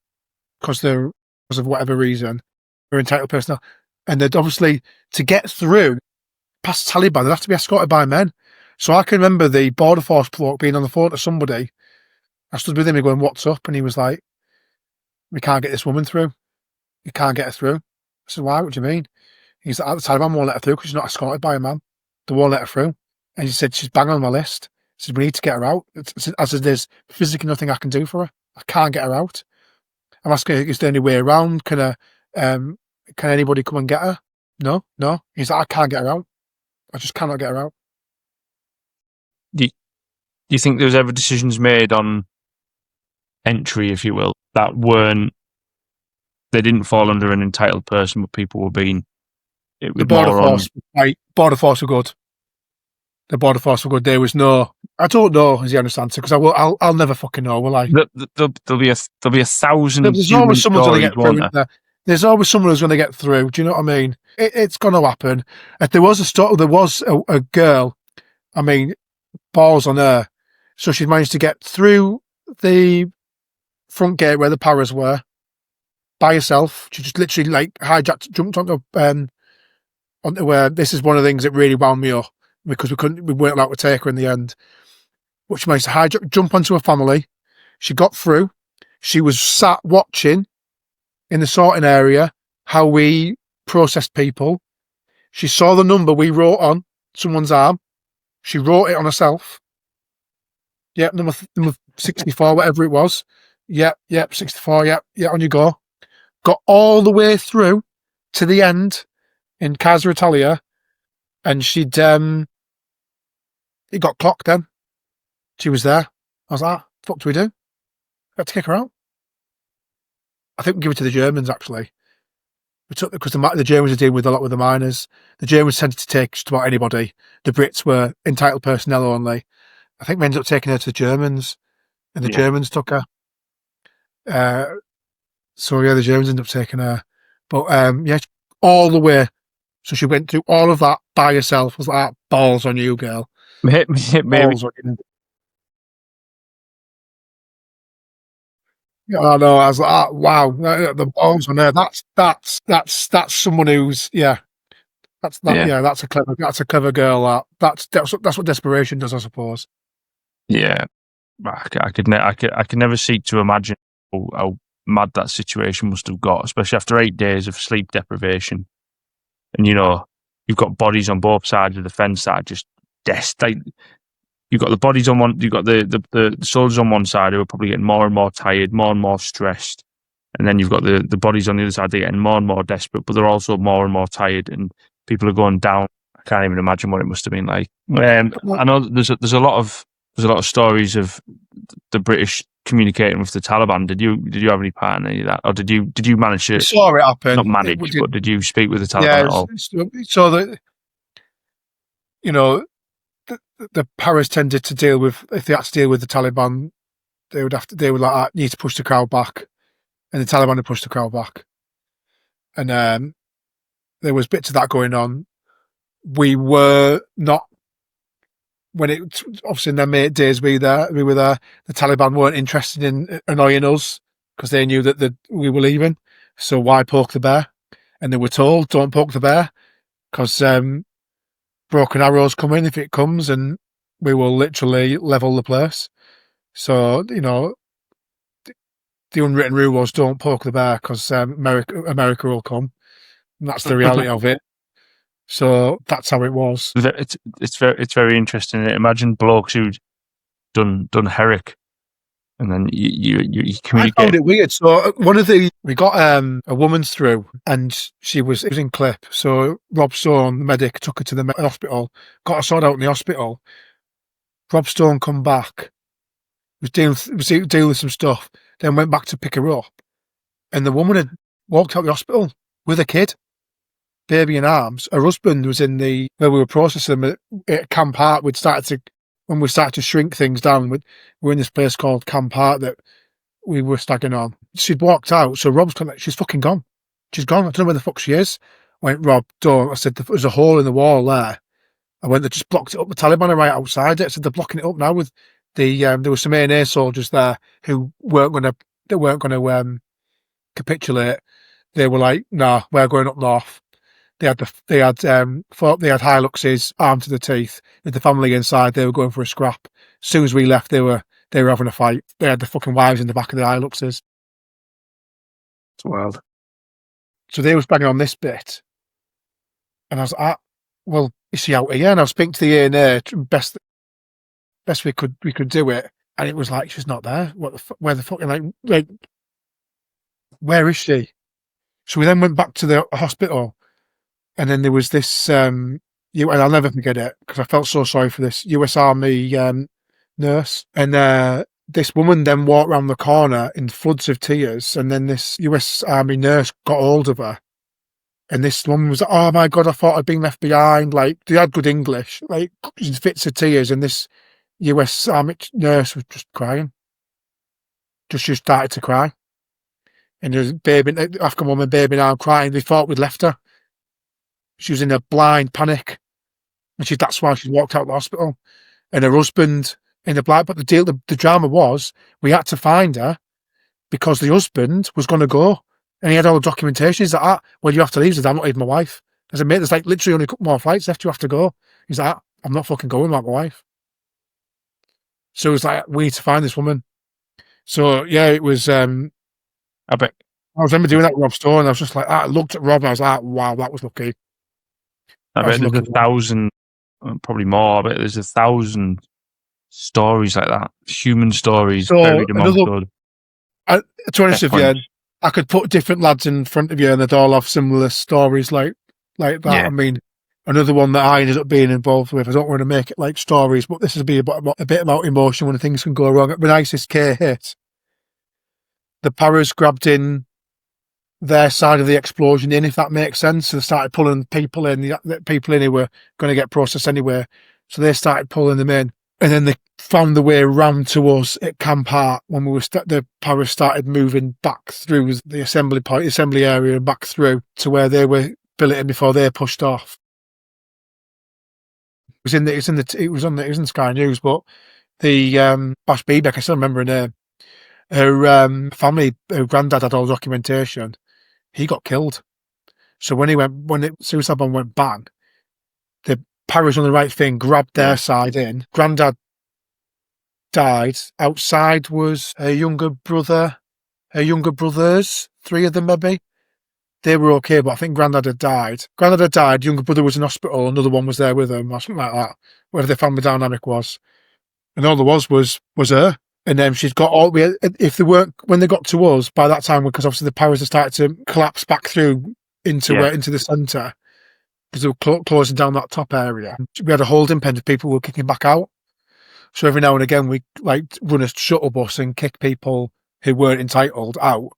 Speaker 1: because of whatever reason, they're entitled personnel. And they'd obviously, to get through past Taliban, they'd have to be escorted by men. So I can remember the border force bloke being on the phone to somebody. I stood with him and going, "What's up?" And he was like, "We can't get this woman through. You can't get her through." I said, "Why? What do you mean?" He's like, "The Taliban won't let her through because she's not escorted by a man. They won't let her through." And he said, "She's bang on my list." He said, "We need to get her out." I said, "There's physically nothing I can do for her. I can't get her out." I'm asking, "Is there any way around? Can anybody come and get her?" No. He's like, "I can't get her out. I just cannot get her out."
Speaker 3: Do you think there was ever decisions made on entry, if you will, that they didn't fall under an entitled person, but people were being...
Speaker 1: The border force, right? Border force were good. The border force were good. There was no... I don't know is the honest answer, because I'll never fucking know, will I?
Speaker 3: There'll be a thousand.
Speaker 1: There's always someone going to get through. There's always someone who's going to get through. Do you know what I mean? It's going to happen. If there was a girl, I mean, balls on her. So she managed to get through the front gate where the paras were by herself. She just literally jumped onto where. This is one of the things that really wound me up, because we weren't allowed to take her in the end. But she managed to jump onto her family. She got through. She was sat watching in the sorting area how we processed people. She saw the number we wrote on someone's arm. She wrote it on herself. Yep, number 64, whatever it was. Yep, 64, yep, on you go. Got all the way through to the end in Casa Italia, and it got clocked then. She was there. I was like, what do we do? Got to kick her out. I think we give it to the Germans, actually. We took, because the Germans are dealing with a lot with the miners. The Germans tended to take just about anybody. The Brits were entitled personnel only. I think we ended up taking her to the Germans, and the Germans took her. So the Germans ended up taking her. But all the way. So she went through all of that by herself. I was like, balls on you, girl.
Speaker 3: Maybe.
Speaker 1: Balls on you. I know. I was like, wow, the balls on her. That's someone who's That's a clever girl. That's what desperation does, I suppose.
Speaker 3: Yeah, I could never seek to imagine how mad that situation must have got, especially after 8 days of sleep deprivation. And you've got bodies on both sides of the fence that are just you've got the bodies on one, you've got the soldiers on one side who are probably getting more and more tired, more and more stressed, and then you've got the bodies on the other side, they're getting more and more desperate, but they're also more and more tired, and people are going down. I can't even imagine what it must have been like. I know there's a lot of stories of the British communicating with the Taliban. Did you have any part in any of that, or did you manage to?
Speaker 1: We saw it happen.
Speaker 3: Not manage, but did you speak with the Taliban at all?
Speaker 1: So that the paras tended to deal with, if they had to deal with the Taliban, they would like, need to push the crowd back, and the Taliban would push the crowd back, and there was bits of that going on. We were not, obviously in their days we were there. The Taliban weren't interested in annoying us because they knew that we were leaving. So why poke the bear? And they were told, don't poke the bear, because broken arrows come in if it comes, and we will literally level the place. So, you know, the unwritten rule was don't poke the bear because America will come. And that's the reality of it. So that's how it was.
Speaker 3: It's very interesting. Imagine blokes who'd done Herrick, and then you communicate.
Speaker 1: I found it weird. So we got a woman through, and it was in Clip. So Rob Stone, the medic, took her to the hospital, got her sorted out in the hospital. Rob Stone come back, was dealing with some stuff, then went back to pick her up, and the woman had walked out the hospital with a kid, baby in arms. Her husband was in where we were processing them at Camp Hart. When we started to shrink things down, we're in this place called Camp Hart that we were staggering on. She'd walked out, so Rob's like, she's fucking gone. She's gone. I don't know where the fuck she is. I went, Rob, don't. I said, there's a hole in the wall there. I went, they just blocked it up. The Taliban are right outside it. I said, they're blocking it up now with there were some A&A soldiers there who weren't going to capitulate. They were like, nah, we're going up north. They had Hiluxes armed to the teeth with the family inside. They were going for a scrap. As soon as we left, they were having a fight. They had the fucking wives in the back of the Hiluxes.
Speaker 3: It's wild.
Speaker 1: So they was banging on this bit, and I was like, well, is she out here? And I was speaking to the A&A, best we could do it, and it was like, she's not there. Where the fuck? Like, where is she? So we then went back to the hospital, and then there was this, and I'll never forget it because I felt so sorry for this US Army nurse, and this woman then walked around the corner in floods of tears, and then this US Army nurse got hold of her. And this woman was like, oh my God, I thought I'd been left behind. Like, they had good English, like, in fits of tears. And this US Army nurse was just crying. She started to cry. And there was an Afghan woman, baby now, crying. They thought we'd left her. She was in a blind panic. And that's why she walked out of the hospital. And her husband in the blind. But the drama was, we had to find her because the husband was going to go. And he had all the documentation. He's like, well, you have to leave. He said, I'm not leaving my wife. I said, mate, there's like literally only a couple more flights left. You have to go. He's like, I'm not fucking going without my wife. So it was like, we need to find this woman. So yeah, it was. I remember doing that with Rob Stone. I was just like, I looked at Rob and I was like, wow, that was lucky.
Speaker 3: I bet there's 1,000, probably more. I bet there's 1,000 stories like that. Human stories buried amongst those.
Speaker 1: To be honest with you, I could put different lads in front of you and they'd all have similar stories like that. Yeah. I mean, another one that I ended up being involved with, I don't want to make it like stories, but this would be a bit about emotion when things can go wrong. When ISIS-K hit, the paras grabbed in their side of the explosion if that makes sense. So they started pulling people in who were going to get processed anyway. So they started pulling them in. And then they found the way around to us at Camp Hart when the paras started moving back through the assembly area and back through to where they were billeting before they pushed off. It was in Sky News, but the Bash Bebeck, I still remember her name. Her family, her granddad had all the documentation. He got killed. So when the suicide bomb went bang, the paras on the right thing, grabbed their side in. Granddad died. Outside was her younger brothers, 3 of them maybe. They were okay, but I think Granddad had died. Younger brother was in hospital, another one was there with him, or something like that, whatever the family dynamic was. And all there was her. And then she's got when they got to us, by that time, because obviously the paras had started to collapse back through into the centre, because they were closing down that top area. We had a holding pen of people who were kicking back out. So every now and again, we like run a shuttle bus and kick people who weren't entitled out.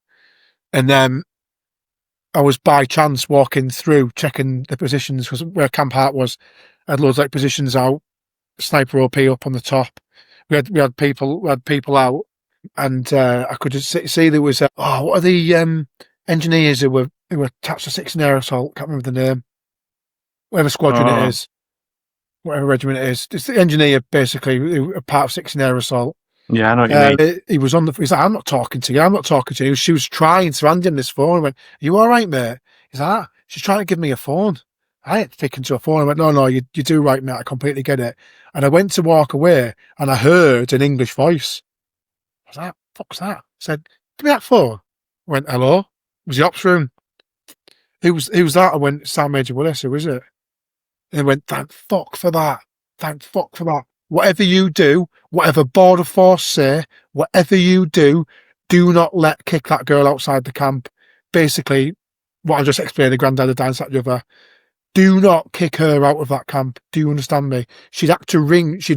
Speaker 1: And then I was by chance walking through, checking the positions, because where Camp Hart was, I had loads of positions out, sniper OP up on the top. We had people out, and I could just see there was what are the engineers who were attached to 6 Air Assault? Can't remember the name. Whatever squadron it is, whatever regiment it is, it's the engineer basically who are part of 6 Air Assault.
Speaker 3: Yeah, I know what you mean.
Speaker 1: He was he's like, I'm not talking to you. She was trying to hand him this phone. I went, are you all right, mate? He's like, she's trying to give me a phone. I ain't thinking to a phone. I went, no, you do right, mate. I completely get it. And I went to walk away and I heard an English voice. I was like, fuck's that? I said, give me that phone. I went, hello? It was the ops room. Who was that? I went, Sam Major Willis. Who is it? And they went, thank fuck for that. Thank fuck for that. Whatever you do, whatever Border Force say, whatever you do not kick that girl outside the camp. Basically, what I just explained, the granddad, the dance, that, the other. Do not kick her out of that camp. Do you understand me? She'd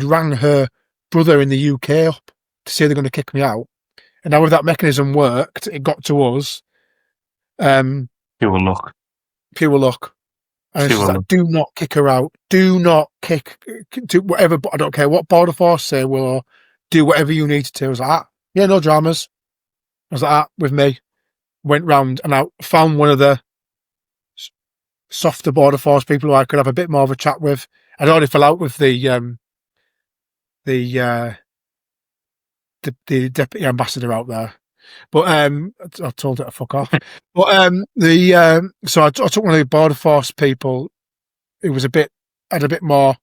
Speaker 1: rang her brother in the UK up to say they're going to kick me out. And now if that mechanism worked, it got to us.
Speaker 3: Pure luck.
Speaker 1: And it's like, do not kick her out. Do not do whatever. I don't care what Border Force say. We'll do whatever you need to do. I was like, yeah, no dramas. I was like, with me. Went round and I found one of the softer Border Force people who I could have a bit more of a chat with. I'd already fell out with the deputy ambassador out there, but I told it to fuck off. But so I took one of the Border Force people who was had a bit more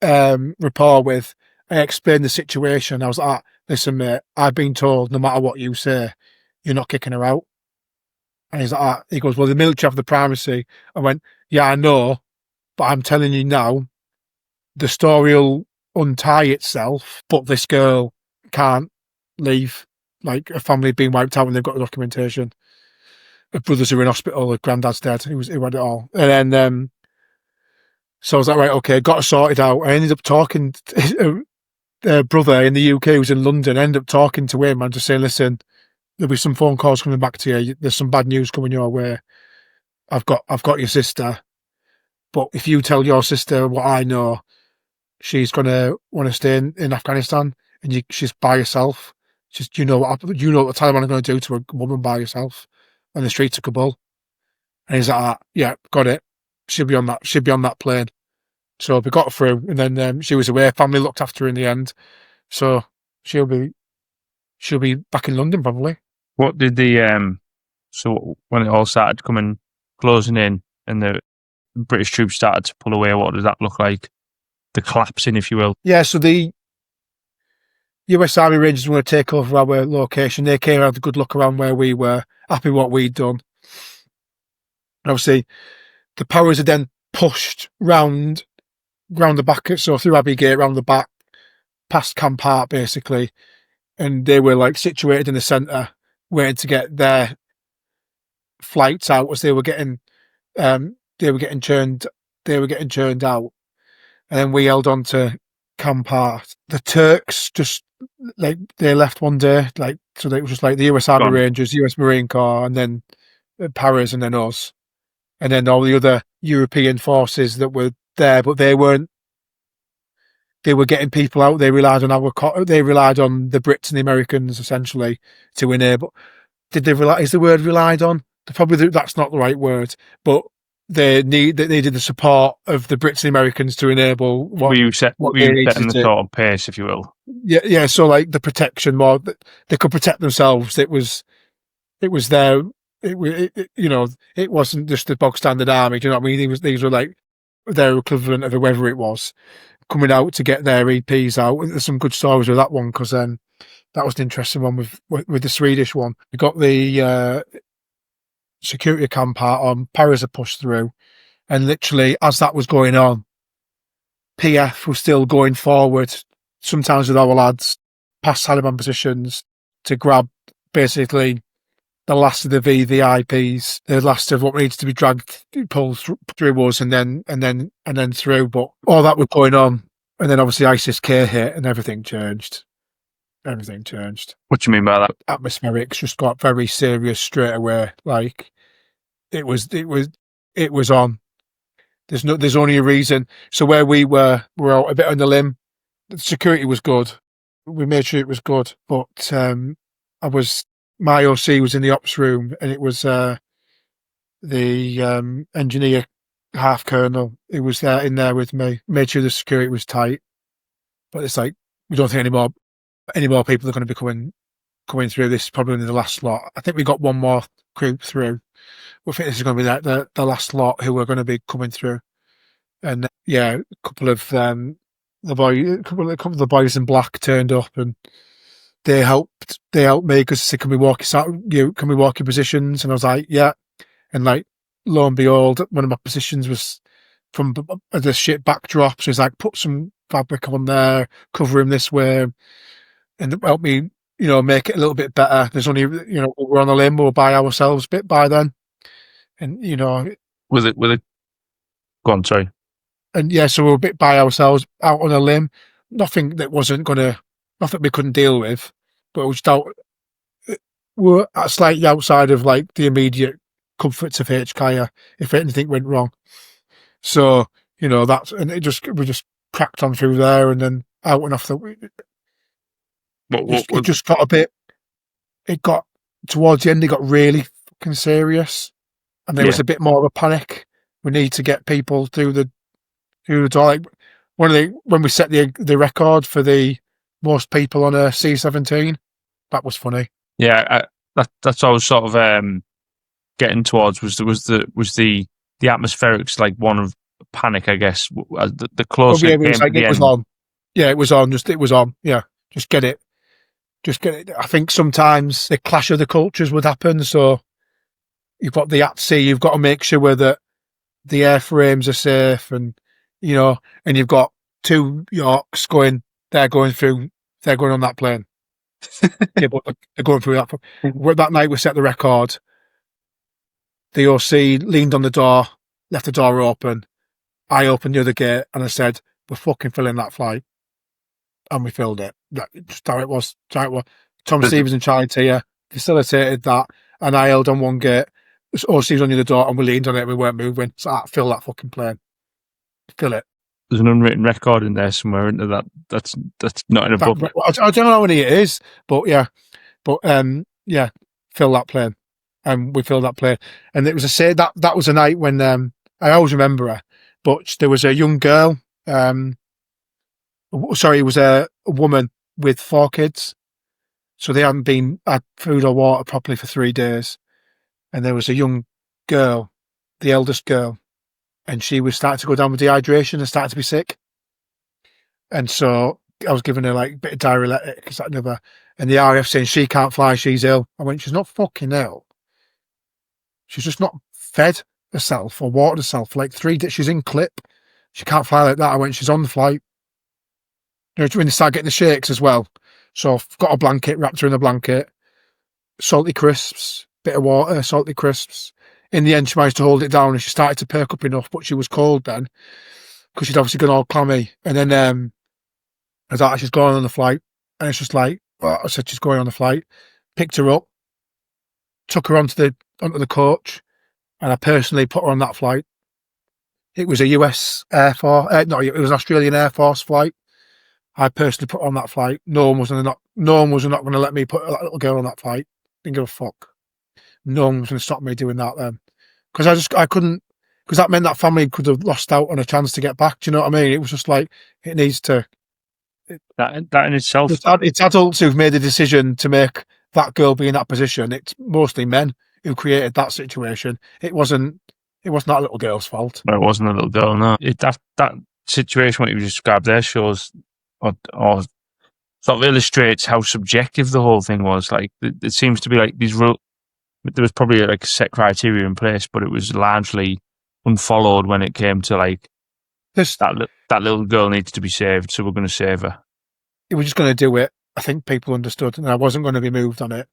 Speaker 1: rapport with. I explained the situation. I was like, listen, mate, I've been told no matter what you say, you're not kicking her out. And he's like, he goes, well, the military have the primacy. I went, yeah, I know, but I'm telling you now, the story will untie itself, but this girl can't leave. Like, a family being wiped out when they've got the documentation. Her brothers are in hospital, her granddad's dead, he had it all. And then, so I was like, right, okay, got it sorted out. I ended up talking to her brother in the UK who's in London. I ended up talking to him and just saying, listen, there'll be some phone calls coming back to you. There's some bad news coming your way. I've got your sister, but if you tell your sister what I know, she's gonna want to stay in Afghanistan, and she's by herself. Just you know what the Taliban are going to do to a woman by herself on the streets of Kabul. And he's like, yeah, got it. She'll be on that plane. So we got through, and then she was away. Family looked after her in the end, so she'll be back in London probably.
Speaker 3: What did so when it all started closing in, and the British troops started to pull away, what does that look like? The collapsing, if you will.
Speaker 1: Yeah, so the US Army Rangers were going to take over our location. They came and had a good look around where we were, happy what we'd done. And obviously, the powers are then pushed round the back, so through Abbey Gate, round the back, past Camp Hart, basically. And they were like situated in the centre, waiting to get their flights out as they were getting churned out. And then we held on to Camp Hart. The Turks just they left one day, so it was just like the US Army Rangers, US Marine Corps, and then Paras, and then us, and then all the other European forces that were there, but they weren't. They were getting people out. They relied on the Brits and the Americans essentially to enable. Did they rely? Is the word relied on? That's not the right word, but they needed the support of the Brits and Americans to enable what
Speaker 3: were you setting the sort of pace, if you will?
Speaker 1: Yeah. So like the protection, more they could protect themselves. It was their. It wasn't just the bog standard army. Do you know what I mean? These were like their equivalent of whoever it was coming out to get their EPs out. There's some good stories with that one because that was an interesting one with the Swedish one. We got the security camp part on. Paras are pushed through, and literally as that was going on, PF was still going forward, sometimes with our lads, past Taliban positions to grab basically the last of the VVIPs, the last of what needs to be pulled through us, and then through. But all that was going on, and then obviously ISIS-K hit, and everything changed. Everything changed.
Speaker 3: What do you mean by that?
Speaker 1: Atmospherics just got very serious straight away. Like it was on. There's only a reason. So where we were out a bit on the limb. The security was good. We made sure it was good, but my OC was in the ops room, and it was the engineer half colonel who was in there with me. Made sure the security was tight. But it's like we don't think any more people are going to be coming through. This is probably only the last lot. I think we got one more group through, we think this is going to be like the last lot who are going to be coming through. And a couple of the boys in black turned up, and they helped me because they said, can we walk your positions? And I was like, yeah. And like, lo and behold, one of my positions was from the ship backdrop. So he's like, put some fabric on there, cover him this way, and help me, make it a little bit better. There's only, we're on a limb, we're by ourselves a bit by then. And,
Speaker 3: with it, go on, sorry.
Speaker 1: And so we were a bit by ourselves out on a limb. Nothing that we couldn't deal with, but we were slightly outside of like the immediate comforts of HK if anything went wrong. So, we just cracked on through there and then out and off it just got a bit, it got towards the end, it got really fucking serious. And there was a bit more of a panic. We need to get people through the door. Like when we set the record for the most people on a C-17, that was funny.
Speaker 3: Yeah, that's what I was sort of getting towards was the atmospherics, like one of panic, I guess. The closer it came to the end.
Speaker 1: On. Yeah, it was on. It was on. Yeah, just get it. I think sometimes the clash of the cultures would happen. So you've got the at-sea. You've got to make sure that the airframes are safe, and and you've got two Yorks going on that plane. Yeah, but they're going through that. That night we set the record. The OC leaned on the door, left the door open. I opened the other gate and I said, we're fucking filling that flight. And we filled it. That's just how it was. Tom Stevens and Charlie Tier facilitated that, and I held on one gate. OC was on the other door and we leaned on it and we weren't moving. So fill that fucking plane. Fill it.
Speaker 3: There's an unwritten record in there somewhere, isn't there? That's not in a book.
Speaker 1: I don't know how many it is, but fill that plane, and we filled that plane. And it was that was a night when I always remember her, but there was a young girl. It was a woman with 4 kids, so they hadn't had food or water properly for 3 days, and there was a young girl, the eldest girl. And she was starting to go down with dehydration and started to be sick. And so I was giving her like a bit of diuretic, and the RF saying she can't fly, she's ill. I went, she's not fucking ill. She's just not fed herself or watered herself for like 3 days. She's in clip. She can't fly like that. I went, she's on the flight. When they start getting the shakes as well. So I've got a blanket, wrapped her in a blanket, salty crisps, bit of water, salty crisps. In the end, she managed to hold it down and she started to perk up enough, but she was cold then because she'd obviously gone all clammy. And then I thought she's going on the flight, and it's just like, I said she's going on the flight. Picked her up, took her onto the coach, and I personally put her on that flight. It was a US Air Force, it was an Australian Air Force flight. I personally put her on that flight. No one was not going to let me put that little girl on that flight. Didn't give a fuck. No one was going to stop me doing that then, because I couldn't, because that meant that family could have lost out on a chance to get back. Do you know what I mean? It was just like, it needs to.
Speaker 3: That in itself.
Speaker 1: It's adults who've made the decision to make that girl be in that position. It's mostly men who created that situation. It wasn't that little girl's fault.
Speaker 3: No, it wasn't a little girl. No, that situation what you described there shows or sort of illustrates how subjective the whole thing was. Like it seems to be like these rules. There was probably like a set criteria in place, but it was largely unfollowed when it came to like that little girl needs to be saved, so we're going to save her.
Speaker 1: It was just going to do it. I think people understood, and I wasn't going to be moved on it,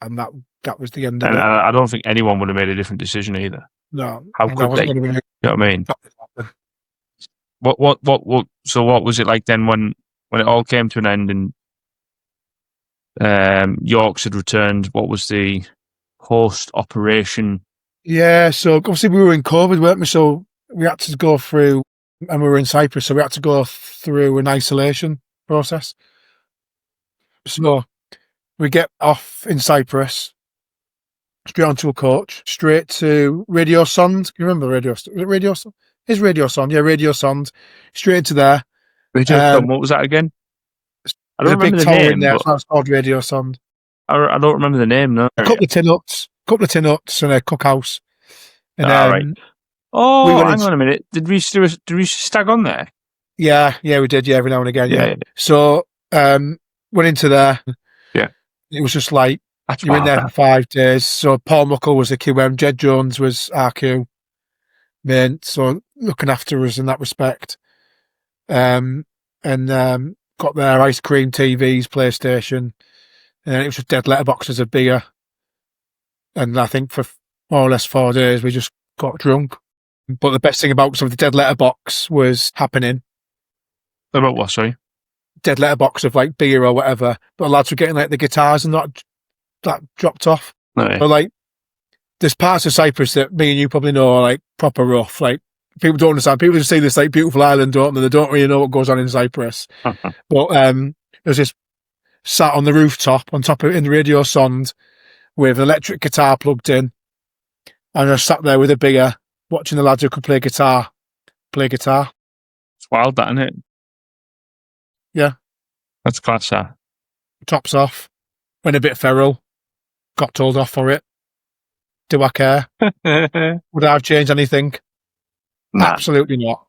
Speaker 1: and that was the end of it.
Speaker 3: I don't think anyone would have made a different decision either.
Speaker 1: No,
Speaker 3: how could they? You know what I mean? What? So what was it like then when it all came to an end and Yorks had returned? What was the post operation?
Speaker 1: Yeah, so obviously we were in COVID, weren't we? So we had to go through, and we were in Cyprus, so we had to go through an isolation process. So we get off in Cyprus, straight onto a coach, straight to Radio Sond. You remember Radio Sond? Is Radio Sond? Yeah, Radio Sond. Straight into there.
Speaker 3: Radio Sond, what was that again? I don't remember the name.
Speaker 1: There, so that's called Radio Sond.
Speaker 3: I don't remember the name, no.
Speaker 1: A couple of tin huts, couple of tin huts and a cookhouse. And
Speaker 3: right. Oh,
Speaker 1: we went
Speaker 3: hang on a minute. Did we stag on there?
Speaker 1: Yeah, we did. Yeah, every now and again.
Speaker 3: Yeah.
Speaker 1: Yeah. So went into there.
Speaker 3: Yeah.
Speaker 1: It was just like
Speaker 3: That's
Speaker 1: you were in
Speaker 3: bad,
Speaker 1: there for 5 days. So Paul Muckle was the QM, Jed Jones was RQ main, so looking after us in that respect. And got there, ice cream, TVs, PlayStation, and it was just dead letterboxes of beer. And I think for more or less 4 days we just got drunk. But the best thing about some of the dead letterbox was happening.
Speaker 3: About what, sorry?
Speaker 1: Dead letterbox of like beer or whatever, but lads were getting like the guitars and that dropped off.
Speaker 3: No, yeah.
Speaker 1: But like, there's parts of Cyprus that me and you probably know are like proper rough. Like, people don't understand. People just see this like beautiful island, don't they? They don't really know what goes on in Cyprus. But there's this sat on the rooftop on top of in the radio sond with an electric guitar plugged in, and I sat there with a beer watching the lads who could play guitar.
Speaker 3: It's wild, that, isn't it?
Speaker 1: Yeah.
Speaker 3: That's class, that.
Speaker 1: Tops off. Went a bit feral. Got told off for it. Do I care? Would I have changed anything?
Speaker 3: Nah.
Speaker 1: Absolutely not.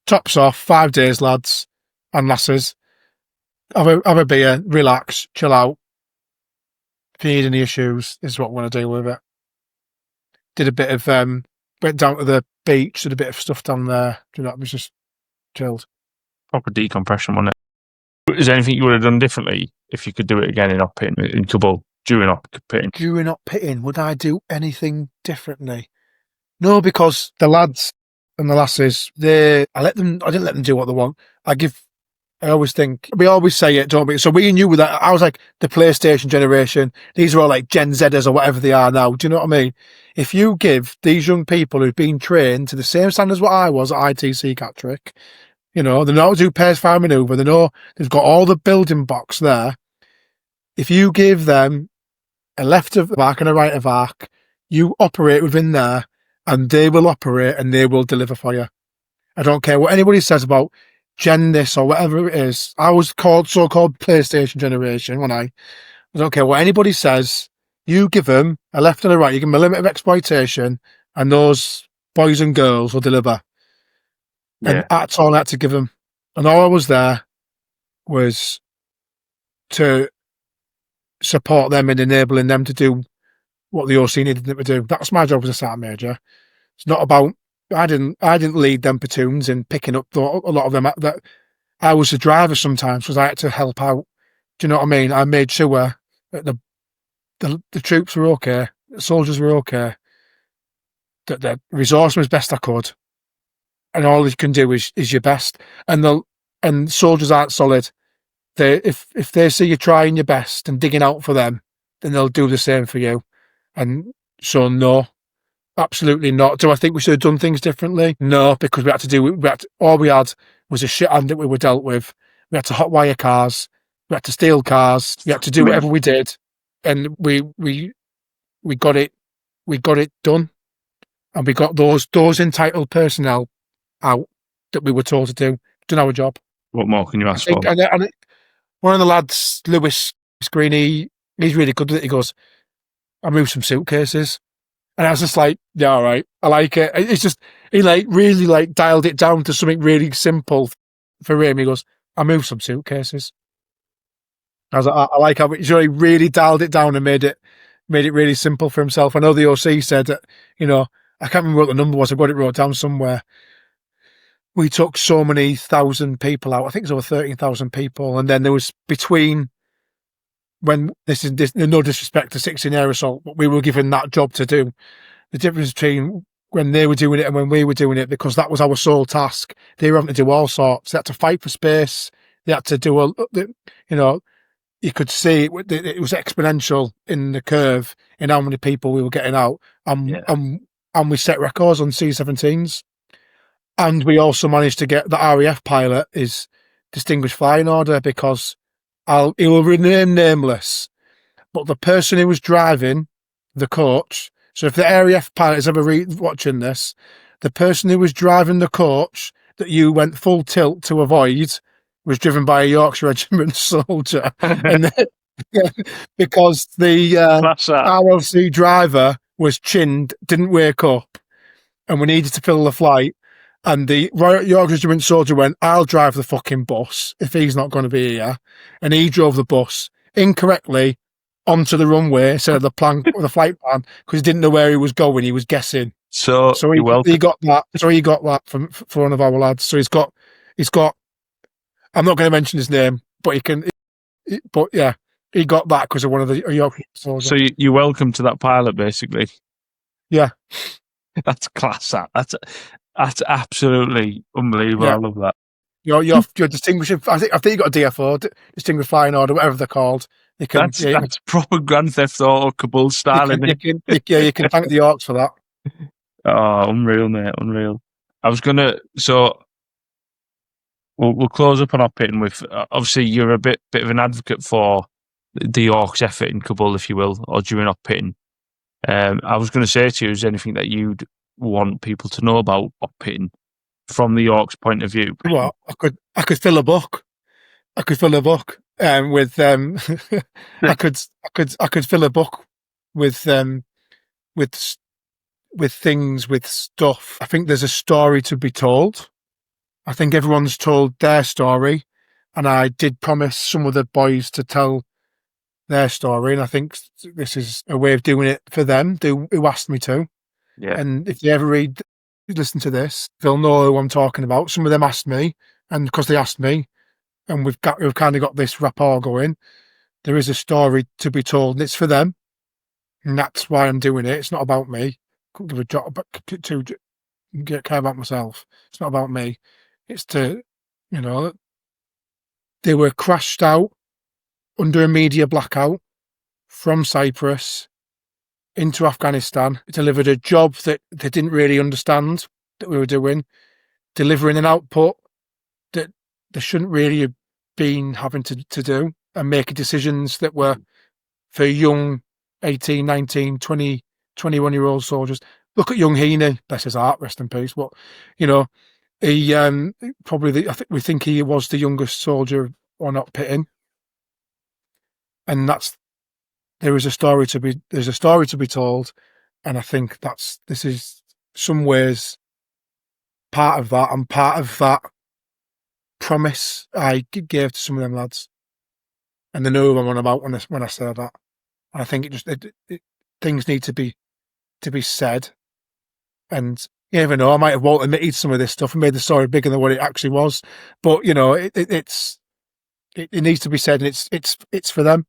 Speaker 1: Tops off. 5 days, lads and lasses. Have a beer, relax, chill out. If you need any issues, this is what we're going to do with it. Did a bit of, went down to the beach, did a bit of stuff down there. You know, it was just chilled.
Speaker 3: Proper decompression, wasn't it? Is there anything you would have done differently if you could do it again in Kabul, during op pitting?
Speaker 1: During op pitting, would I do anything differently? No, because the lads and the lasses, I didn't let them do what they want. I always think, we always say it, don't we? So we knew that, I was like the PlayStation generation. These are all like Gen Zers or whatever they are now. Do you know what I mean? If you give these young people who've been trained to the same standards what I was at ITC Catterick, you know, they know how to do pairs fire manoeuvre, they know they've got all the building blocks there. If you give them a left of arc and a right of arc, you operate within there and they will operate and they will deliver for you. I don't care what anybody says about Gen this or whatever it is. I was so-called PlayStation generation when I don't care what anybody says. You give them a left and a right, you give them a limit of exploitation, and those boys and girls will deliver. Yeah. And that's all I had to give them. And all I was there was to support them and enabling them to do what the OC needed them to do. That's my job as a sergeant major. It's not about, I didn't lead them platoons in picking up a lot of them. That I was the driver sometimes because I had to help out. Do you know what I mean? I made sure that the troops were okay, the soldiers were okay, that the resource was best I could, and all you can do is your best. And soldiers aren't solid. If they see you trying your best and digging out for them, then they'll do the same for you. And so no. Absolutely not. Do I think we should have done things differently? No, because all we had was a shit hand that we were dealt with. We had to hotwire cars. We had to steal cars. We had to do whatever we did, and we got it. We got it done, and we got those entitled personnel out that we were told to do. Done our job.
Speaker 3: What more can you ask for?
Speaker 1: And one of the lads, Lewis Greeny, he's really good with it. He goes, "I moved some suitcases." And I was just like, yeah, all right, I like it. It's just, he like really like dialed it down to something really simple for him. He goes, I moved some suitcases. I was like, I like how he really dialed it down and made it really simple for himself. I know the OC said that, you know, I can't remember what the number was. I've got it wrote down somewhere. We took so many thousand people out. I think it was over 13,000 people. And then there was between, when this no disrespect to 16 Air Assault, but we were given that job to do. The difference between when they were doing it and when we were doing it, because that was our sole task. They were having to do all sorts. They had to fight for space. They had to do you could see it was exponential in the curve in how many people we were getting out. And we set records on C-17s. And we also managed to get the RAF pilot his Distinguished Flying Order because he will remain nameless, but the person who was driving the coach, so if the RAF pilot is ever watching this, the person who was driving the coach that you went full tilt to avoid was driven by a Yorkshire Regiment soldier. And because the
Speaker 3: Class that.
Speaker 1: RLC driver was chinned, didn't wake up, and we needed to fill the flight. And the Royal Yorkshire Regiment soldier went, "I'll drive the fucking bus if he's not going to be here." And he drove the bus incorrectly onto the runway instead of the flight plan because he didn't know where he was going. He was guessing.
Speaker 3: So
Speaker 1: he got that. So he got that from for one of our lads. So he's got. I'm not going to mention his name, but he can. But yeah, he got that because of one of the Yorkshire soldiers.
Speaker 3: So you're welcome to that pilot, basically.
Speaker 1: Yeah,
Speaker 3: that's class. That's absolutely unbelievable.
Speaker 1: Yeah.
Speaker 3: I love that.
Speaker 1: You're distinguishing. I think you got a DFO, distinguished flying order, whatever they're called. You can,
Speaker 3: That's proper Grand Theft Auto Kabul style.
Speaker 1: you can thank the Orcs for that.
Speaker 3: Oh, unreal, mate, unreal. I was gonna, so we'll close up on our pitting with, obviously you're a bit of an advocate for the Orcs' effort in Kabul, if you will, or during our pitting. I was going to say to you, is there anything that you'd want people to know about op pitting from the Orcs' point of view?
Speaker 1: Well, I could fill a book. I could fill a book with I could fill a book with things, with stuff. I think there's a story to be told. I think everyone's told their story, and I did promise some of the boys to tell their story, and I think this is a way of doing it for them who asked me to.
Speaker 3: Yeah.
Speaker 1: And if you ever listen to this, they'll know who I'm talking about. Some of them asked me, and because they asked me, and we've kind of got this rapport going, there is a story to be told, and it's for them, and that's why I'm doing it. It's not about me. Couldn't give a job to care about myself. It's not about me. It's to, they were crashed out under a media blackout from Cyprus into Afghanistan. It delivered a job that they didn't really understand that we were doing, delivering an output that they shouldn't really have been having to do, and making decisions that were for young 18, 19, 20, 21-year-old soldiers. Look at young Heaney, bless his heart, rest in peace. But, he probably, we think he was the youngest soldier on op pitting. And there's a story to be told, and I think this is some ways part of that, and part of that promise I gave to some of them lads, and they know who I'm on about when I say that. And I think things need to be said, and you never know, I might have omitted some of this stuff and made the story bigger than what it actually was, but it needs to be said, and it's for them.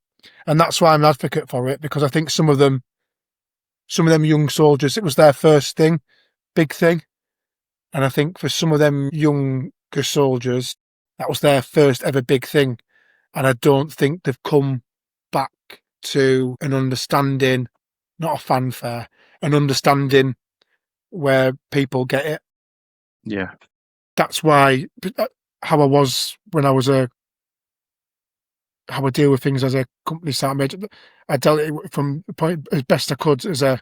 Speaker 1: And that's why I'm an advocate for it, because I think some of them young soldiers, it was their first big thing. And I think for some of them younger soldiers, that was their first ever big thing. And I don't think they've come back to an understanding, not a fanfare, an understanding where people get it.
Speaker 3: Yeah.
Speaker 1: That's why, how I was when I was how I deal with things as a company sergeant major. I dealt it from the point as best I could as best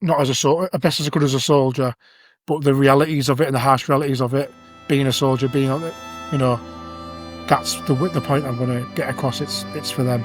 Speaker 1: as I could as a soldier, but the realities of it and the harsh realities of it, being a soldier, being on it, that's the point I'm going to get across. It's for them.